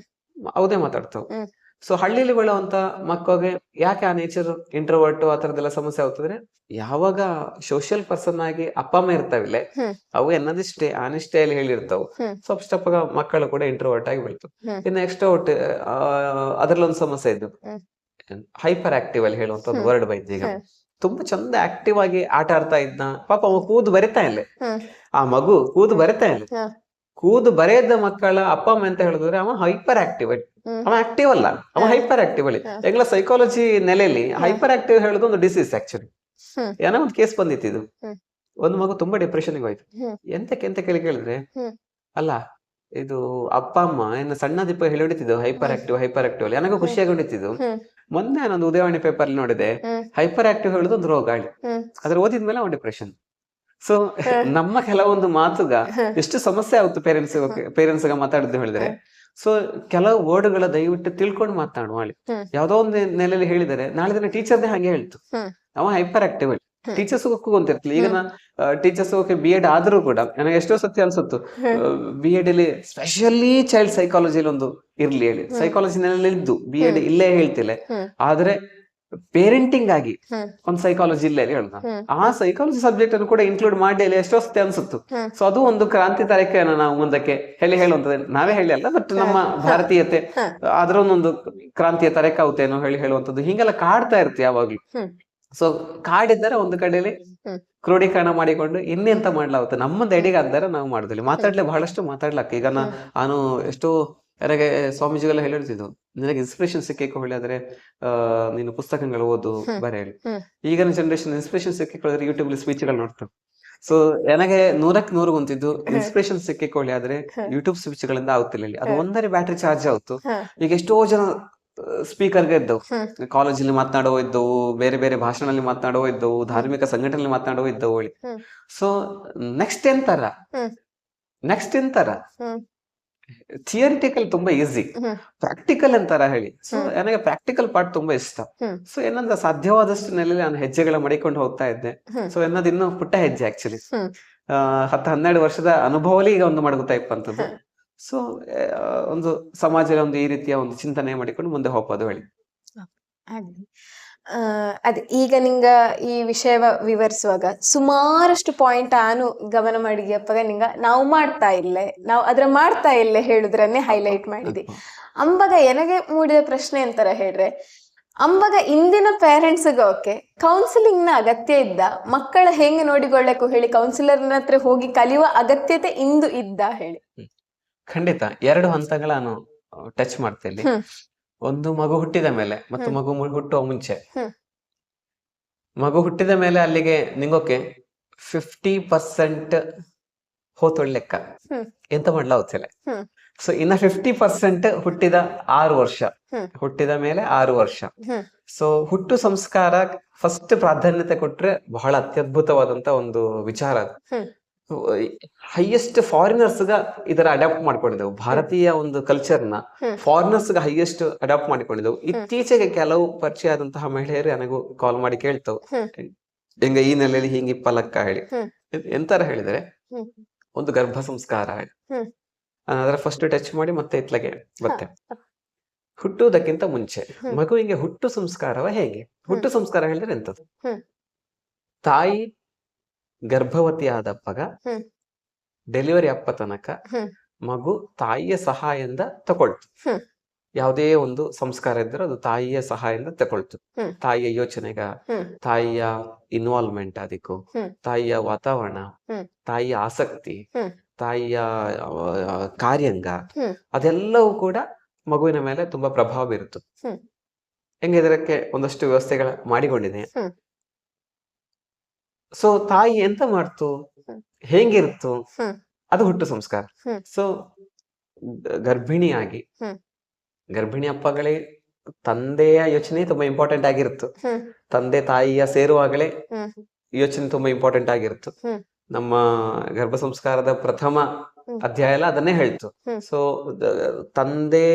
S2: ಅವದೇ ಮಾತಾಡ್ತಾವ್.
S1: ಹ್ಮ್.
S2: ಸೊ ಹಳ್ಳಿಲಿ ಬೆಳೆಯುವಂತ ಮಕ್ಕಳಿಗೆ ಯಾಕೆ ಆ ನೇಚರ್ ಇಂಟ್ರೋವರ್ಟ್ ಆ ತರದೆಲ್ಲ ಸಮಸ್ಯೆ ಆಗ್ತದ್ರೆ, ಯಾವಾಗ ಸೋಷಿಯಲ್ ಪರ್ಸನ್ ಆಗಿ ಅಪ್ಪ ಅಮ್ಮ ಇರ್ತಾವಿಲ್ಲ,
S1: ಹ್ಮ್.
S2: ಅವು ಎನ್ನದಿಷ್ಟೇ ಆನೆಸ್ಟೇಲಿ ಹೇಳಿರ್ತಾವ.
S1: ಹ್ಮ್.
S2: ಸ್ವಲ್ಪ ಸ್ಟೆಪ್ ಮಕ್ಕಳು ಕೂಡ ಇಂಟ್ರೋವರ್ಟ್ ಆಗಿ ಬೆಳಿತಾವ.
S1: ಹ್ಮ್.
S2: ಇನ್ನು ಎಕ್ಸ್ಟ್ರೋವರ್ಟ್ ಅದ್ರಲ್ಲಿ ಒಂದು ಸಮಸ್ಯೆ ಇದ್ದು,
S1: ಹ್ಮ್.
S2: ಹೈಪರ್ ಆಕ್ಟಿವ್ ಅಲ್ಲಿ ಹೇಳುವಂತ ಒಂದು ವರ್ಡ್ ಬೈದ್ ಈಗ.
S1: ಹ್ಮ್.
S2: ತುಂಬಾ ಚಂದ ಆಕ್ಟಿವ್ ಆಗಿ ಆಟ ಆಡ್ತಾ ಇದ್ನ ಪಾಪ ಅವ ಕೂದು ಬರಿತಾ ಇಲ್ಲ.
S1: ಹ್ಮ್.
S2: ಆ ಮಗು ಕೂದು ಬರಿತಾ ಇಲ್ಲ.
S1: ಹ್ಮ್.
S2: ಕೂದು ಬರೆಯದ ಮಕ್ಕಳ ಅಪ್ಪ ಅಮ್ಮ ಅಂತ ಹೇಳಿದ್ರೆ ಅವ ಹೈಪರ್ ಆಕ್ಟಿವ್.
S1: ಹ್ಮ್.
S2: ಅವ ಆಕ್ಟಿವ್ ಅಲ್ಲ, ಅವ ಹೈಪರ್ ಆಕ್ಟಿವ್ ಅಲ್ಲಿ. ಎಂಗ್ಲ ಸೈಕಾಲಜಿ ನೆಲೆಯಲ್ಲಿ ಹೈಪರ್ ಆಕ್ಟಿವ್ ಹೇಳೋದು ಒಂದು ಡಿಸೀಸ್ ಆಕ್ಚುಲಿ.
S1: ಹ್ಮ್.
S2: ಏನೋ ಒಂದು ಕೇಸ್ ಬಂದಿತ್ತು.
S1: ಹ್ಮ್.
S2: ಒಂದು ಮಗು ತುಂಬಾ ಡಿಪ್ರೆಷನ್ಗೆ ಹೋಯ್ತು.
S1: ಹ್ಮ್.
S2: ಎಂತ ಕೇಳಿದ್ರೆ,
S1: ಹ್ಮ್.
S2: ಅಲ್ಲ ಇದು ಅಪ್ಪ ಅಮ್ಮ ಇನ್ನು ಸಣ್ಣ ದೀಪ ಹೇಳಿ ಹೊಡಿತಿದ್ದು ಹೈಪರ್ ಆಕ್ಟಿವ್ ಅಲ್ಲಿ. ನನಗೂ ಖುಷಿಯಾಗಿ ಹೊಡಿತಿದ್ದು.
S1: ಹ್ಮ್.
S2: ಮೊನ್ನೆ ನಾನೊಂದು ಉದಯವಾಣಿ ಪೇಪರ್ ನೋಡಿದೆ,
S1: ಹ್ಮ್.
S2: ಹೈಪರ್ ಆಕ್ಟಿವ್ ಹೇಳುದು ಒಂದು ರೋಗ ಹೇಳಿ.
S1: ಹ್ಮ್.
S2: ಅದ್ರ ಓದಿದ್ಮೇಲೆ ಅವ್ನು ಡಿಪ್ರೆಷನ್. ಸೊ ನಮ್ಮ ಕೆಲವೊಂದು ಮಾತುಗ ಎಷ್ಟು ಸಮಸ್ಯೆ ಆಗುತ್ತೆ ಪೇರೆಂಟ್ಸ್ ಮಾತಾಡಿದ್ದು ಹೇಳಿದ್ರೆ. ಸೊ ಕೆಲವು ವರ್ಡ್ಗಳ ದಯವಿಟ್ಟು ತಿಳ್ಕೊಂಡು ಮಾತಾಡುವ ಹೇಳಿ.
S1: ಹ್ಮ್.
S2: ಯಾವ್ದೋ ಒಂದು ನೆಲೆಯಲ್ಲಿ ಹೇಳಿದರೆ ನಾಳೆ ದಿನ ಟೀಚರ್ನೇ ಹಾಗೆ ಹೇಳ್ತು,
S1: ಹ್ಮ್.
S2: ಅವ ಹೈಪರ್ ಆಕ್ಟಿವ್ ಹೇಳಿ. ಟೀಚರ್ಸ್ ಗೊಂತಿರ್ತಿಲ್ಲ. ಈಗ ನಾ ಟೀಚರ್ಸ್ B.Ed ಆದ್ರೂ ಕೂಡ ನನಗೆ ಎಷ್ಟೋ ಸತಿ ಅನ್ಸುತ್ತು, B.Ed ಅಲ್ಲಿ ಸ್ಪೆಷಲಿ ಚೈಲ್ಡ್ ಸೈಕಾಲಜಿಲಿ ಒಂದು ಇರ್ಲಿ ಹೇಳಿ. ಸೈಕಾಲಜಿ ನೆಲೆಯಲ್ಲಿ ಇದ್ದು B.Ed ಇಲ್ಲೇ ಹೇಳ್ತಿಲ್ಲ, ಆದ್ರೆ ಪೇರೆಂಟಿಂಗ್ ಆಗಿ ಒಂದು ಸೈಕಾಲಜಿ ಇಲ್ಲ ಹೇಳ್ದ. ಆ ಸೈಕಾಲಜಿ ಸಬ್ಜೆಕ್ಟ್ ಅನ್ನು ಕೂಡ ಇನ್ಕ್ಲೂಡ್ ಮಾಡಿ ಎಷ್ಟೋ ಸತಿ ಅನ್ಸುತ್ತು. ಸೊ ಅದು ಒಂದು ಕ್ರಾಂತಿ ತಾರೀಕೆಯನ್ನು ನಾವು ಮುಂದಕ್ಕೆ ಹೇಳುವಂತದ್ದು. ನಾವೇ ಹೇಳಿ ಅಲ್ಲ, ಬಟ್ ನಮ್ಮ ಭಾರತೀಯತೆ ಅದರ ಒಂದೊಂದು ಕ್ರಾಂತಿಯ ತಾರೀಕ ಆಗುತ್ತೇನೋ ಹೇಳುವಂತದ್ದು ಹಿಂಗೆಲ್ಲ ಕಾಡ್ತಾ ಇರ್ತಿ ಯಾವಾಗ್ಲೂ. ಸೊ ಕಾಡಿದ್ದಾರೆ ಒಂದು ಕಡೆಯಲ್ಲಿ ಕ್ರೋಢೀಕರಣ ಮಾಡಿಕೊಂಡು ಇನ್ನೆಂತ ಮಾಡ್ಲಾಗುತ್ತೆ ನಮ್ಮದು ಎಡಿಗಾದರೆ ನಾವು ಮಾಡುದಿಲ್ಲ. ಮಾತಾಡ್ಲೆ ಬಹಳಷ್ಟು ಮಾತಾಡ್ಲಕ್ಕ. ಈಗ ನಾನು ಎಷ್ಟೋ ನನಗೆ ಸ್ವಾಮೀಜಿಗೆಲ್ಲ ಹೇಳಿರ್ತಿದ್ದು, ನಿನಗೆ ಇನ್ಸ್ಪಿರೇಷನ್ ಸಿಕ್ಕಕ್ಕೆ ಹೇಳಿದ್ರೆ ನೀನು ಪುಸ್ತಕಗಳು ಓದು ಬರ ಹೇಳಿ. ಈಗಿನ ಜನರೇಷನ್ ಇನ್ಸ್ಪಿರೇಷನ್ ಸಿಕ್ಕಿಕೊಳ್ಳಿದ್ರೆ ಯೂಟ್ಯೂಬ್ ಸ್ಪೀಚ್ಗಳು ನೋಡ್ತಾರೆ. ಸೊ ನನಗೆ 100ಕ್ಕೆ 100 ಗೊಂತಿದ್ದು ಇನ್ಸ್ಪಿರೇಷನ್ ಸಿಕ್ಕಿಕೊಳ್ಳಿ ಆದ್ರೆ ಯೂಟ್ಯೂಬ್ ಸ್ಪೀಚ್ಗಳಿಂದ ಆಗುತ್ತಿಲ್ಲ. ಅದು ಒಂದರೆ ಬ್ಯಾಟ್ರಿ ಚಾರ್ಜ್ ಆಯ್ತು. ಈಗ ಎಷ್ಟೋ ಜನ ಸ್ಪೀಕರ್ಗೆ ಇದ್ದವು, ಕಾಲೇಜಲ್ಲಿ ಮಾತನಾಡೋ ಇದ್ದವು, ಬೇರೆ ಬೇರೆ ಭಾಷಣದಲ್ಲಿ ಮಾತನಾಡೋ ಇದ್ದವು, ಧಾರ್ಮಿಕ ಸಂಘಟನೆಯಲ್ಲಿ ಮಾತನಾಡೋ ಇದ್ದವು ಹೇಳಿ. ಸೊ ನೆಕ್ಸ್ಟ್ ಎಂತರ ಥಿಯರಿಟಿಕಲ್ ತುಂಬಾ ಈಸಿ, ಪ್ರಾಕ್ಟಿಕಲ್ ಅಂತಾರ ಹೇಳಿ. ಸೊ ನನಗೆ ಪ್ರಾಕ್ಟಿಕಲ್ ಪಾರ್ಟ್ ತುಂಬಾ ಇಷ್ಟ. ಸೊ ಏನಂದ್ರೆ ಸಾಧ್ಯವಾದಷ್ಟು ನೆಲೆಯಲ್ಲಿ ನಾನು ಹೆಜ್ಜೆಗಳ ಮಡಿಕೊಂಡು ಹೋಗ್ತಾ ಇದ್ದೆ. ಸೊ ಎನ್ನೋದು ಇನ್ನೂ ಪುಟ್ಟ ಹೆಜ್ಜೆ ಆಕ್ಚುಲಿ. 10-12 ವರ್ಷದ ಅನುಭವಲಿ ಈಗ ಒಂದು ಮಡಗುತ್ತಾ ಇಪ್ಪಂತದ್ದು. ಸೊ ಒಂದು ಸಮಾಜದ ಒಂದು ಈ ರೀತಿಯ ಒಂದು ಚಿಂತನೆ ಮಾಡಿಕೊಂಡು ಮುಂದೆ ಹೋಗ್ಬೋದು ಹೇಳಿ.
S1: ಅದೇ ಈಗ ನಿಂಗ ಈ ವಿಷಯ ವಿವರಿಸುವಾಗ ಸುಮಾರಷ್ಟು ಪಾಯಿಂಟ್ ನಾನು ಗಮನ ಮಾಡಿದ್ಯಪ್ಪಾಗ ನಿಂಗ ನಾವು ಮಾಡ್ತಾ ಇಲ್ಲೇ ಹೇಳುದ್ರನ್ನೇ ಹೈಲೈಟ್ ಮಾಡಿದಿ. ಅಂಬಾಗ ನನಗೆ ಮೂಡಿದ ಪ್ರಶ್ನೆ ಅಂತಾರ ಹೇಳ್ರೆ, ಅಂಬಾಗ ಇಂದಿನ ಪೇರೆಂಟ್ಸ್ಗೆ ಓಕೆ ಕೌನ್ಸಿಲಿಂಗ್ ನ ಅಗತ್ಯ ಇದ್ದ, ಮಕ್ಕಳ ಹೆಂಗೆ ನೋಡಿಕೊಳ್ಳಕು ಹೇಳಿ ಕೌನ್ಸಿಲರ್ನ ಹತ್ರ ಹೋಗಿ ಕಲಿಯುವ ಅಗತ್ಯತೆ ಇಂದು ಇದ್ದ ಹೇಳಿ.
S2: ಖಂಡಿತ 2 ಹಂತಗಳ ನಾನು ಟಚ್ ಮಾಡ್ತೇನೆ. ಒಂದು ಮಗು ಹುಟ್ಟಿದ ಮೇಲೆ ಮತ್ತು ಮಗು ಹುಟ್ಟುವ ಮುಂಚೆ. ಮಗು ಹುಟ್ಟಿದ ಮೇಲೆ ಅಲ್ಲಿಗೆ ನಿಂಗೋಕೆ 50% ಹೋತೊಳ್ ಲೆಕ್ಕ
S1: ಹ್ಮ್.
S2: ಎಂತ ಮಾಡ್ಲ ಅವತ್ತಲೆ.
S1: ಹ್ಮ್.
S2: ಸೊ ಇನ್ನ 50% ಹುಟ್ಟಿದ 6 ವರ್ಷ,
S1: ಹ್ಮ್.
S2: ಹುಟ್ಟಿದ ಮೇಲೆ 6 ವರ್ಷ.
S1: ಹ್ಮ್.
S2: ಸೊ ಹುಟ್ಟು ಸಂಸ್ಕಾರ ಫಸ್ಟ್ ಪ್ರಾಧಾನ್ಯತೆ ಕೊಟ್ರೆ ಬಹಳ ಅತ್ಯದ್ಭುತವಾದಂತ ಒಂದು ವಿಚಾರ ಅದು.
S1: ಹ್ಮ್.
S2: ಹೈಯೆಸ್ಟ್ ಫಾರಿನರ್ಸ್ ಗ ಇದರ ಅಡಾಪ್ಟ್ ಮಾಡ್ಕೊಂಡಿದ್ದೆವು. ಭಾರತೀಯ ಒಂದು ಕಲ್ಚರ್ನ
S1: ಹ್ಮ್.
S2: ಫಾರಿನರ್ಸ್ ಗ ಹೈಯೆಸ್ಟ್ ಅಡಾಪ್ಟ್ ಮಾಡಿಕೊಂಡಿದ್ದೆವು. ಇತ್ತೀಚೆಗೆ ಕೆಲವು ಪರಿಚಯ ಆದಂತಹ ಮಹಿಳೆಯರು ನನಗೂ ಕಾಲ್ ಮಾಡಿ ಕೇಳ್ತವು,
S1: ಹ್ಮ್.
S2: ಹೆಂಗ ಈ ನೆಲೆಯಲ್ಲಿ ಹಿಂಗೆ ಪಲಕ್ಕ ಹೇಳಿ.
S1: ಹ್ಮ್.
S2: ಎಂತಾರ ಹೇಳಿದ್ರೆ
S1: ಹ್ಮ್.
S2: ಒಂದು ಗರ್ಭ ಸಂಸ್ಕಾರ ಹೇಳಿ.
S1: ಹ್ಮ್.
S2: ಅದರ ಫಸ್ಟ್ ಟಚ್ ಮಾಡಿ ಮತ್ತೆ ಇತ್ಲಗೆ ಮತ್ತೆ ಹುಟ್ಟುವುದಕ್ಕಿಂತ ಮುಂಚೆ
S1: ಹ್ಮ್.
S2: ಮಗುವಿಗೆ ಹುಟ್ಟು ಸಂಸ್ಕಾರವ ಹೇಗೆ? ಹುಟ್ಟು ಸಂಸ್ಕಾರ ಹೇಳಿದ್ರೆ ಎಂತದ್ದು?
S1: ಹ್ಮ್.
S2: ತಾಯಿ ಗರ್ಭವತಿ ಆದಪ್ಪಗ
S1: ಹ್ಮ್.
S2: ಡೆಲಿವರಿ ಅಪ್ಪ ತನಕ
S1: ಹ್ಮ್.
S2: ಮಗು ತಾಯಿಯ ಸಹಾಯದಿಂದ ತಕೊಳ್ತು.
S1: ಹ್ಮ್.
S2: ಯಾವುದೇ ಒಂದು ಸಂಸ್ಕಾರ ಇದ್ರೂ ಅದು ತಾಯಿಯ ಸಹಾಯದಿಂದ ತಕೊಳ್ತು.
S1: ಹ್ಮ್.
S2: ತಾಯಿಯ ಯೋಚನೆಗ,
S1: ಹ್ಮ್.
S2: ತಾಯಿಯ ಇನ್ವಾಲ್ವ್ಮೆಂಟ್ ಅದಕ್ಕೂ,
S1: ಹ್ಮ್.
S2: ತಾಯಿಯ ವಾತಾವರಣ,
S1: ಹ್ಮ್.
S2: ತಾಯಿಯ ಆಸಕ್ತಿ,
S1: ಹ್ಮ್.
S2: ತಾಯಿಯ ಕಾರ್ಯಾಂಗ,
S1: ಹ್ಮ್.
S2: ಅದೆಲ್ಲವೂ ಕೂಡ ಮಗುವಿನ ಮೇಲೆ ತುಂಬಾ ಪ್ರಭಾವ ಬೀರುತ್ತದೆ.
S1: ಹ್ಮ್.
S2: ಹೆಂಗೆ ಇದಕ್ಕೆ ಒಂದಷ್ಟು ವ್ಯವಸ್ಥೆಗಳ ಮಾಡಿಕೊಂಡಿದೆ.
S1: ಹ್ಮ್.
S2: ಸೊ ತಾಯಿ ಎಂತ ಮಾಡ್ತು,
S1: ಹ್ಮ್.
S2: ಹೇಗಿರ್ತು,
S1: ಹ್ಮ್.
S2: ಅದು ಹುಟ್ಟು ಸಂಸ್ಕಾರ.
S1: ಹ್ಮ್.
S2: ಸೊ ಗರ್ಭಿಣಿಯಾಗಿ,
S1: ಹ್ಮ್.
S2: ಗರ್ಭಿಣಿ ಅಪ್ಪಗಳೇ ತಂದೆಯ ಯೋಚನೆ ತುಂಬಾ ಇಂಪಾರ್ಟೆಂಟ್ ಆಗಿರುತ್ತೆ.
S1: ಹ್ಮ್.
S2: ತಂದೆ ತಾಯಿಯ ಸೇರುವಾಗಲೇ
S1: ಹ್ಮ್.
S2: ಯೋಚನೆ ತುಂಬಾ ಇಂಪಾರ್ಟೆಂಟ್ ಆಗಿರುತ್ತೆ.
S1: ಹ್ಮ್.
S2: ನಮ್ಮ ಗರ್ಭ ಸಂಸ್ಕಾರದ ಪ್ರಥಮ
S1: ಹ್ಮ್.
S2: ಅಧ್ಯಾಯ ಎಲ್ಲ ಅದನ್ನೇ ಹೇಳ್ತು.
S1: ಹ್ಮ್.
S2: ಸೊ ತಂದೆ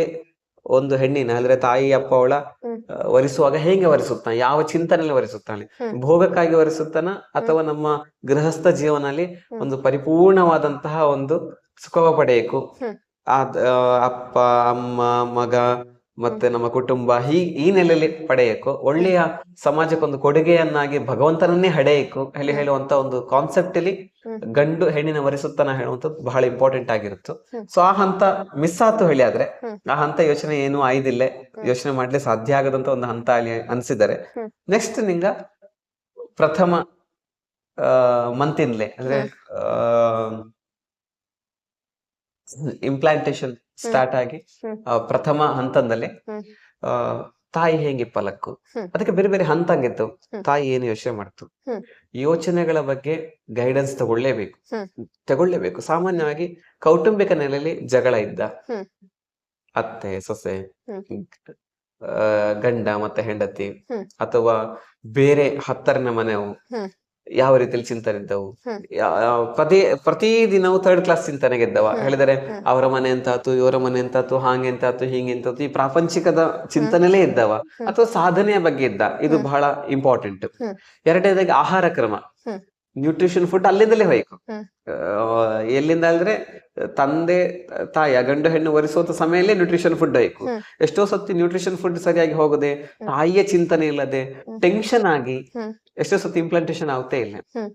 S2: ಒಂದು ಹೆಣ್ಣಿನ ಅಂದ್ರೆ ತಾಯಿ ಅಪ್ಪ ಅವಳ
S1: ಹ್ಮ್.
S2: ವರಿಸುವಾಗ ಹೇಗೆ ವರಿಸುತ್ತಾನೆ, ಯಾವ ಚಿಂತನೆಯಲ್ಲಿ ವರಿಸುತ್ತಾನೆ,
S1: ಹ್ಮ್.
S2: ಭೋಗಕ್ಕಾಗಿ ವರಿಸುತ್ತಾನ ಅಥವಾ ನಮ್ಮ ಗೃಹಸ್ಥ ಜೀವನದಲ್ಲಿ
S1: ಹ್ಮ್.
S2: ಒಂದು ಪರಿಪೂರ್ಣವಾದಂತಹ ಒಂದು ಸುಖವ ಪಡೆಯಬೇಕು.
S1: ಹ್ಮ್.
S2: ಅಪ್ಪ ಅಮ್ಮ ಮಗ ಮತ್ತೆ ನಮ್ಮ ಕುಟುಂಬ ಈ ನೆಲೆಯಲ್ಲಿ ಪಡೆಯಬೇಕು. ಒಳ್ಳೆಯ ಸಮಾಜಕ್ಕೊಂದು ಕೊಡುಗೆಯನ್ನಾಗಿ ಭಗವಂತನನ್ನೇ ಹಡೆಯಬೇಕು ಹೇಳುವಂತ ಒಂದು ಕಾನ್ಸೆಪ್ಟ್ ಅಲ್ಲಿ
S1: ಹ್ಮ್.
S2: ಗಂಡು ಹೆಣ್ಣಿನ ವರಿಸುತ್ತಾನ ಹೇಳುವಂಥದ್ದು ಬಹಳ ಇಂಪಾರ್ಟೆಂಟ್ ಆಗಿರುತ್ತೆ.
S1: ಹ್ಮ್.
S2: ಸೊ ಆ ಹಂತ ಮಿಸ್ ಆತು ಹೇಳಿ ಆದ್ರೆ
S1: ಹ್ಮ್.
S2: ಆ ಹಂತ ಯೋಚನೆ ಏನು ಆಯ್ದಿಲ್ಲ, ಯೋಚನೆ ಮಾಡ್ಲಿಕ್ಕೆ ಸಾಧ್ಯ ಆಗದಂತ ಒಂದು ಹಂತ ಅಲ್ಲಿ ಅನ್ಸಿದ್ದಾರೆ.
S1: ಹ್ಮ್.
S2: ನೆಕ್ಸ್ಟ್ ನಿಂಗ ಪ್ರಥಮ ಮಂತಿನ್ಲೆ ಅಂದ್ರೆ ಇಂಪ್ಲಾಂಟೇಶನ್ ಸ್ಟಾರ್ಟ್ ಆಗಿ
S1: ಹ್ಮ್.
S2: ಪ್ರಥಮ ಹಂತದಲ್ಲಿ
S1: ಹ್ಮ್.
S2: ತಾಯಿ ಹೆಂಗೆ ಪಲಕ್ಕು,
S1: ಹ್ಮ್.
S2: ಅದಕ್ಕೆ ಬೇರೆ ಬೇರೆ ಹಂತ ಹಂಗಿತ್ತು.
S1: ಹ್ಮ್.
S2: ತಾಯಿ ಏನು ಯೋಚನೆ ಮಾಡ್ತು,
S1: ಹ್ಮ್.
S2: ಯೋಚನೆಗಳ ಬಗ್ಗೆ ಗೈಡೆನ್ಸ್ ತಗೊಳ್ಳೇಬೇಕು.
S1: ಹ್ಮ್.
S2: ಸಾಮಾನ್ಯವಾಗಿ ಕೌಟುಂಬಿಕ ನೆಲೆಯಲ್ಲಿ ಜಗಳ ಇದ್ದ
S1: ಹ್ಮ್.
S2: ಅತ್ತೆ ಸೊಸೆ,
S1: ಹ್ಮ್.
S2: ಗಂಡ ಮತ್ತೆ ಹೆಂಡತಿ,
S1: ಹ್ಮ್.
S2: ಅಥವಾ ಬೇರೆ ಹತ್ತರನೇ ಮನೆವು
S1: ಹ್ಮ್.
S2: ಯಾವ ರೀತಿಯಲ್ಲಿ ಚಿಂತನೆ ಇದ್ದವು.
S1: ಹ್ಮ್.
S2: ಪ್ರತಿದಿನವೂ ಥರ್ಡ್ ಕ್ಲಾಸ್ ಚಿಂತನೆಗಿದ್ದವ
S1: ಹ್ಮ್.
S2: ಹೇಳಿದರೆ
S1: ಹ್ಮ್.
S2: ಅವರ ಮನೆ ಎಂತಾತು, ಇವರ ಮನೆ ಎಂತಾತು, ಹಾಗೆ ಎಂತಾತು, ಹೀಗೆ ಎಂತಾತು, ಈ ಪ್ರಾಪಂಚಿಕದ ಚಿಂತನೆಲೇ ಇದ್ದವ
S1: ಹ್ಮ್.
S2: ಅಥವಾ ಸಾಧನೆಯ ಬಗ್ಗೆ ಇದ್ದ. ಇದು
S1: ಹ್ಮ್.
S2: ಬಹಳ ಇಂಪಾರ್ಟೆಂಟ್.
S1: ಹ್ಮ್.
S2: ಎರಡನೇದಾಗಿ ಆಹಾರ ಕ್ರಮ,
S1: ಹ್ಮ್.
S2: ನ್ಯೂಟ್ರಿಷನ್ ಫುಡ್ ಅಲ್ಲಿಂದಲೇ ಹೋಯ್ಕು.
S1: ಹ್ಮ್.
S2: ಎಲ್ಲಿಂದ ಅಂದ್ರೆ ತಂದೆ ತಾಯಿ ಗಂಡು ಹೆಣ್ಣು ವರಿಸುವಂತ ಸಮಯಲ್ಲೇ ನ್ಯೂಟ್ರಿಷನ್ ಫುಡ್ ಹೋಯ್ಕು.
S1: ಹ್ಮ್.
S2: ಎಷ್ಟೋ ಸತಿ ನ್ಯೂಟ್ರಿಷನ್ ಫುಡ್ ಸರಿಯಾಗಿ ಹೋಗದೆ, ತಾಯಿಯ ಚಿಂತನೆ ಇಲ್ಲದೆ ಟೆನ್ಷನ್ ಆಗಿ
S1: ಹ್ಮ್.
S2: ಎಷ್ಟೋ ಸತಿ ಇಂಪ್ಲಾಂಟೇಶನ್ ಆಗುತ್ತೇ ಇಲ್ಲ,
S1: ಹ್ಮ್.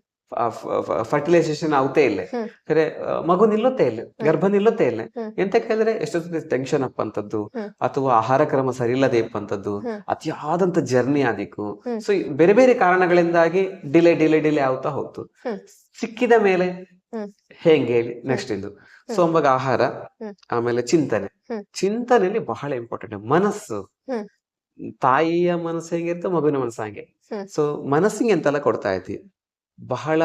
S2: ಫರ್ಟಿಲೈಸೇಷನ್ ಆಗುತ್ತೇ ಇಲ್ಲ,
S1: ಹ್ಮ್.
S2: ಖರೆ ಮಗು ನಿಲ್ಲುತ್ತೇ ಇಲ್ಲ, ಗರ್ಭ ನಿಲ್ಲುತ್ತೇ ಇಲ್ಲ.
S1: ಹ್ಮ್.
S2: ಎಂತ ಕೇಳಿದ್ರೆ ಎಷ್ಟೋ ಸತಿ ಟೆನ್ಷನ್ ಅಪ್ಪಂತದ್ದು
S1: ಹ್ಮ್.
S2: ಅಥವಾ ಆಹಾರ ಕ್ರಮ ಸರಿ ಇಲ್ಲದೆ ಇಪ್ಪಂತದ್ದು,
S1: ಹ್ಮ್.
S2: ಅತಿಯಾದಂತ ಜರ್ನಿ ಆದಿಕ್ಕು.
S1: ಹ್ಮ್.
S2: ಸೊ ಬೇರೆ ಬೇರೆ ಕಾರಣಗಳಿಂದಾಗಿ ಡಿಲೇ ಆಗ್ತಾ ಹೋಗ್ತು.
S1: ಹ್ಮ್.
S2: ಸಿಕ್ಕಿದ ಮೇಲೆ
S1: ಹ್ಮ್.
S2: ಹೆಂಗೆ ಹೇಳಿ ನೆಕ್ಸ್ಟ್ ಇದು. ಸೊ ಅಂಬಾಗ ಆಹಾರ,
S1: ಹ್ಮ್.
S2: ಆಮೇಲೆ ಚಿಂತನೆ.
S1: ಹ್ಮ್.
S2: ಚಿಂತನೆಯಲ್ಲಿ ಬಹಳ ಇಂಪಾರ್ಟೆಂಟ್ ಮನಸ್ಸು.
S1: ಹ್ಮ್.
S2: ತಾಯಿಯ ಮನಸ್ಸು ಹೇಗಿರುತ್ತೆ, ಮಗುವಿನ ಮನಸ್ಸು ಹಾಗೆ.
S1: ಹ್ಮ್.
S2: ಸೊ ಮನಸ್ಸಿಗೆ ಎಂತೆಲ್ಲ ಕೊಡ್ತಾ ಐತಿ, ಬಹಳ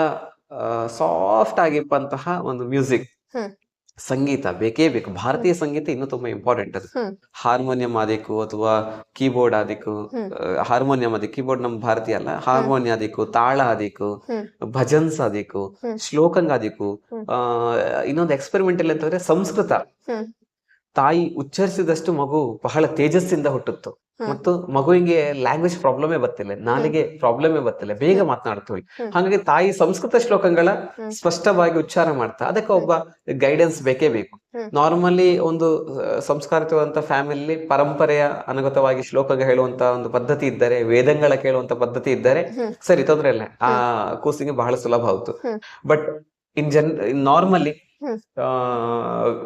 S2: ಸಾಫ್ಟ್ ಆಗಿಪ್ಪಂತಹ ಒಂದು ಮ್ಯೂಸಿಕ್,
S1: ಹ್ಮ್.
S2: ಸಂಗೀತ ಬೇಕೇ ಬೇಕು. ಭಾರತೀಯ ಸಂಗೀತ ಇನ್ನೂ ತುಂಬಾ ಇಂಪಾರ್ಟೆಂಟ್. ಅದು
S1: ಹ್ಮ್.
S2: ಹಾರ್ಮೋನಿಯಂ ಆದಿಕ್ಕು ಅಥವಾ ಕೀಬೋರ್ಡ್ ಆದಿಕ್ಕು.
S1: ಹ್ಮ್.
S2: ಹಾರ್ಮೋನಿಯಂ ಆದಿ, ಕೀಬೋರ್ಡ್ ನಮ್ಮ ಭಾರತೀಯ ಅಲ್ಲ. ಹಾರ್ಮೋನಿಯಂ ಆದಿಕ್ಕು, ತಾಳ ಆದಿಕ್ಕು,
S1: ಹ್ಮ್.
S2: ಭಜನ್ಸ್ ಆದಿಕ್ಕು,
S1: ಹ್ಮ್.
S2: ಶ್ಲೋಕಂಗ್ ಆದಿಕ್ಕು.
S1: ಹ್ಮ್.
S2: ಇನ್ನೊಂದು ಎಕ್ಸ್ಪೆರಿಮೆಂಟಲ್ ಅಂತಂದ್ರೆ ಸಂಸ್ಕೃತ.
S1: ಹ್ಮ್.
S2: ತಾಯಿ ಉಚ್ಚರಿಸಿದಷ್ಟು ಮಗು ಬಹಳ ತೇಜಸ್ಸಿಂದ ಹುಟ್ಟುತ್ತು.
S1: ಹ್ಮ್.
S2: ಮತ್ತು ಮಗುವಿಗೆ ಲ್ಯಾಂಗ್ವೇಜ್ ಪ್ರಾಬ್ಲಮೇ ಬರ್ತಿಲ್ಲ, ನಾಲಿಗೆ ಪ್ರಾಬ್ಲಮೇ ಬರ್ತಿಲ್ಲ, ಬೇಗ ಮಾತನಾಡ್ತೀವಿ.
S1: ಹ್ಮ್.
S2: ಹಾಗಾಗಿ ತಾಯಿ ಸಂಸ್ಕೃತ ಶ್ಲೋಕಗಳ
S1: ಹ್ಮ್.
S2: ಸ್ಪಷ್ಟವಾಗಿ ಉಚ್ಚಾರ ಮಾಡ್ತಾ, ಅದಕ್ಕೆ ಒಬ್ಬ ಗೈಡೆನ್ಸ್ ಬೇಕೇ ಬೇಕು.
S1: ಹ್ಮ್.
S2: ನಾರ್ಮಲಿ ಒಂದು ಸಂಸ್ಕಾರವಂತ ಫ್ಯಾಮಿಲಿ ಪರಂಪರೆಯ ಅನುಗತವಾಗಿ ಶ್ಲೋಕ ಹೇಳುವಂತ ಒಂದು ಪದ್ಧತಿ ಇದ್ದರೆ, ವೇದಗಳ ಕೇಳುವಂತ ಪದ್ಧತಿ ಇದ್ದರೆ
S1: ಹ್ಮ್.
S2: ಸರಿ, ತೊಂದ್ರೆ ಇಲ್ಲ, ಆ ಕೂಸಿಗೆ ಬಹಳ ಸುಲಭ ಆಯ್ತು.
S1: ಹ್ಮ್.
S2: ಬಟ್ ನಾರ್ಮಲಿ
S1: ಹ್ಮ್.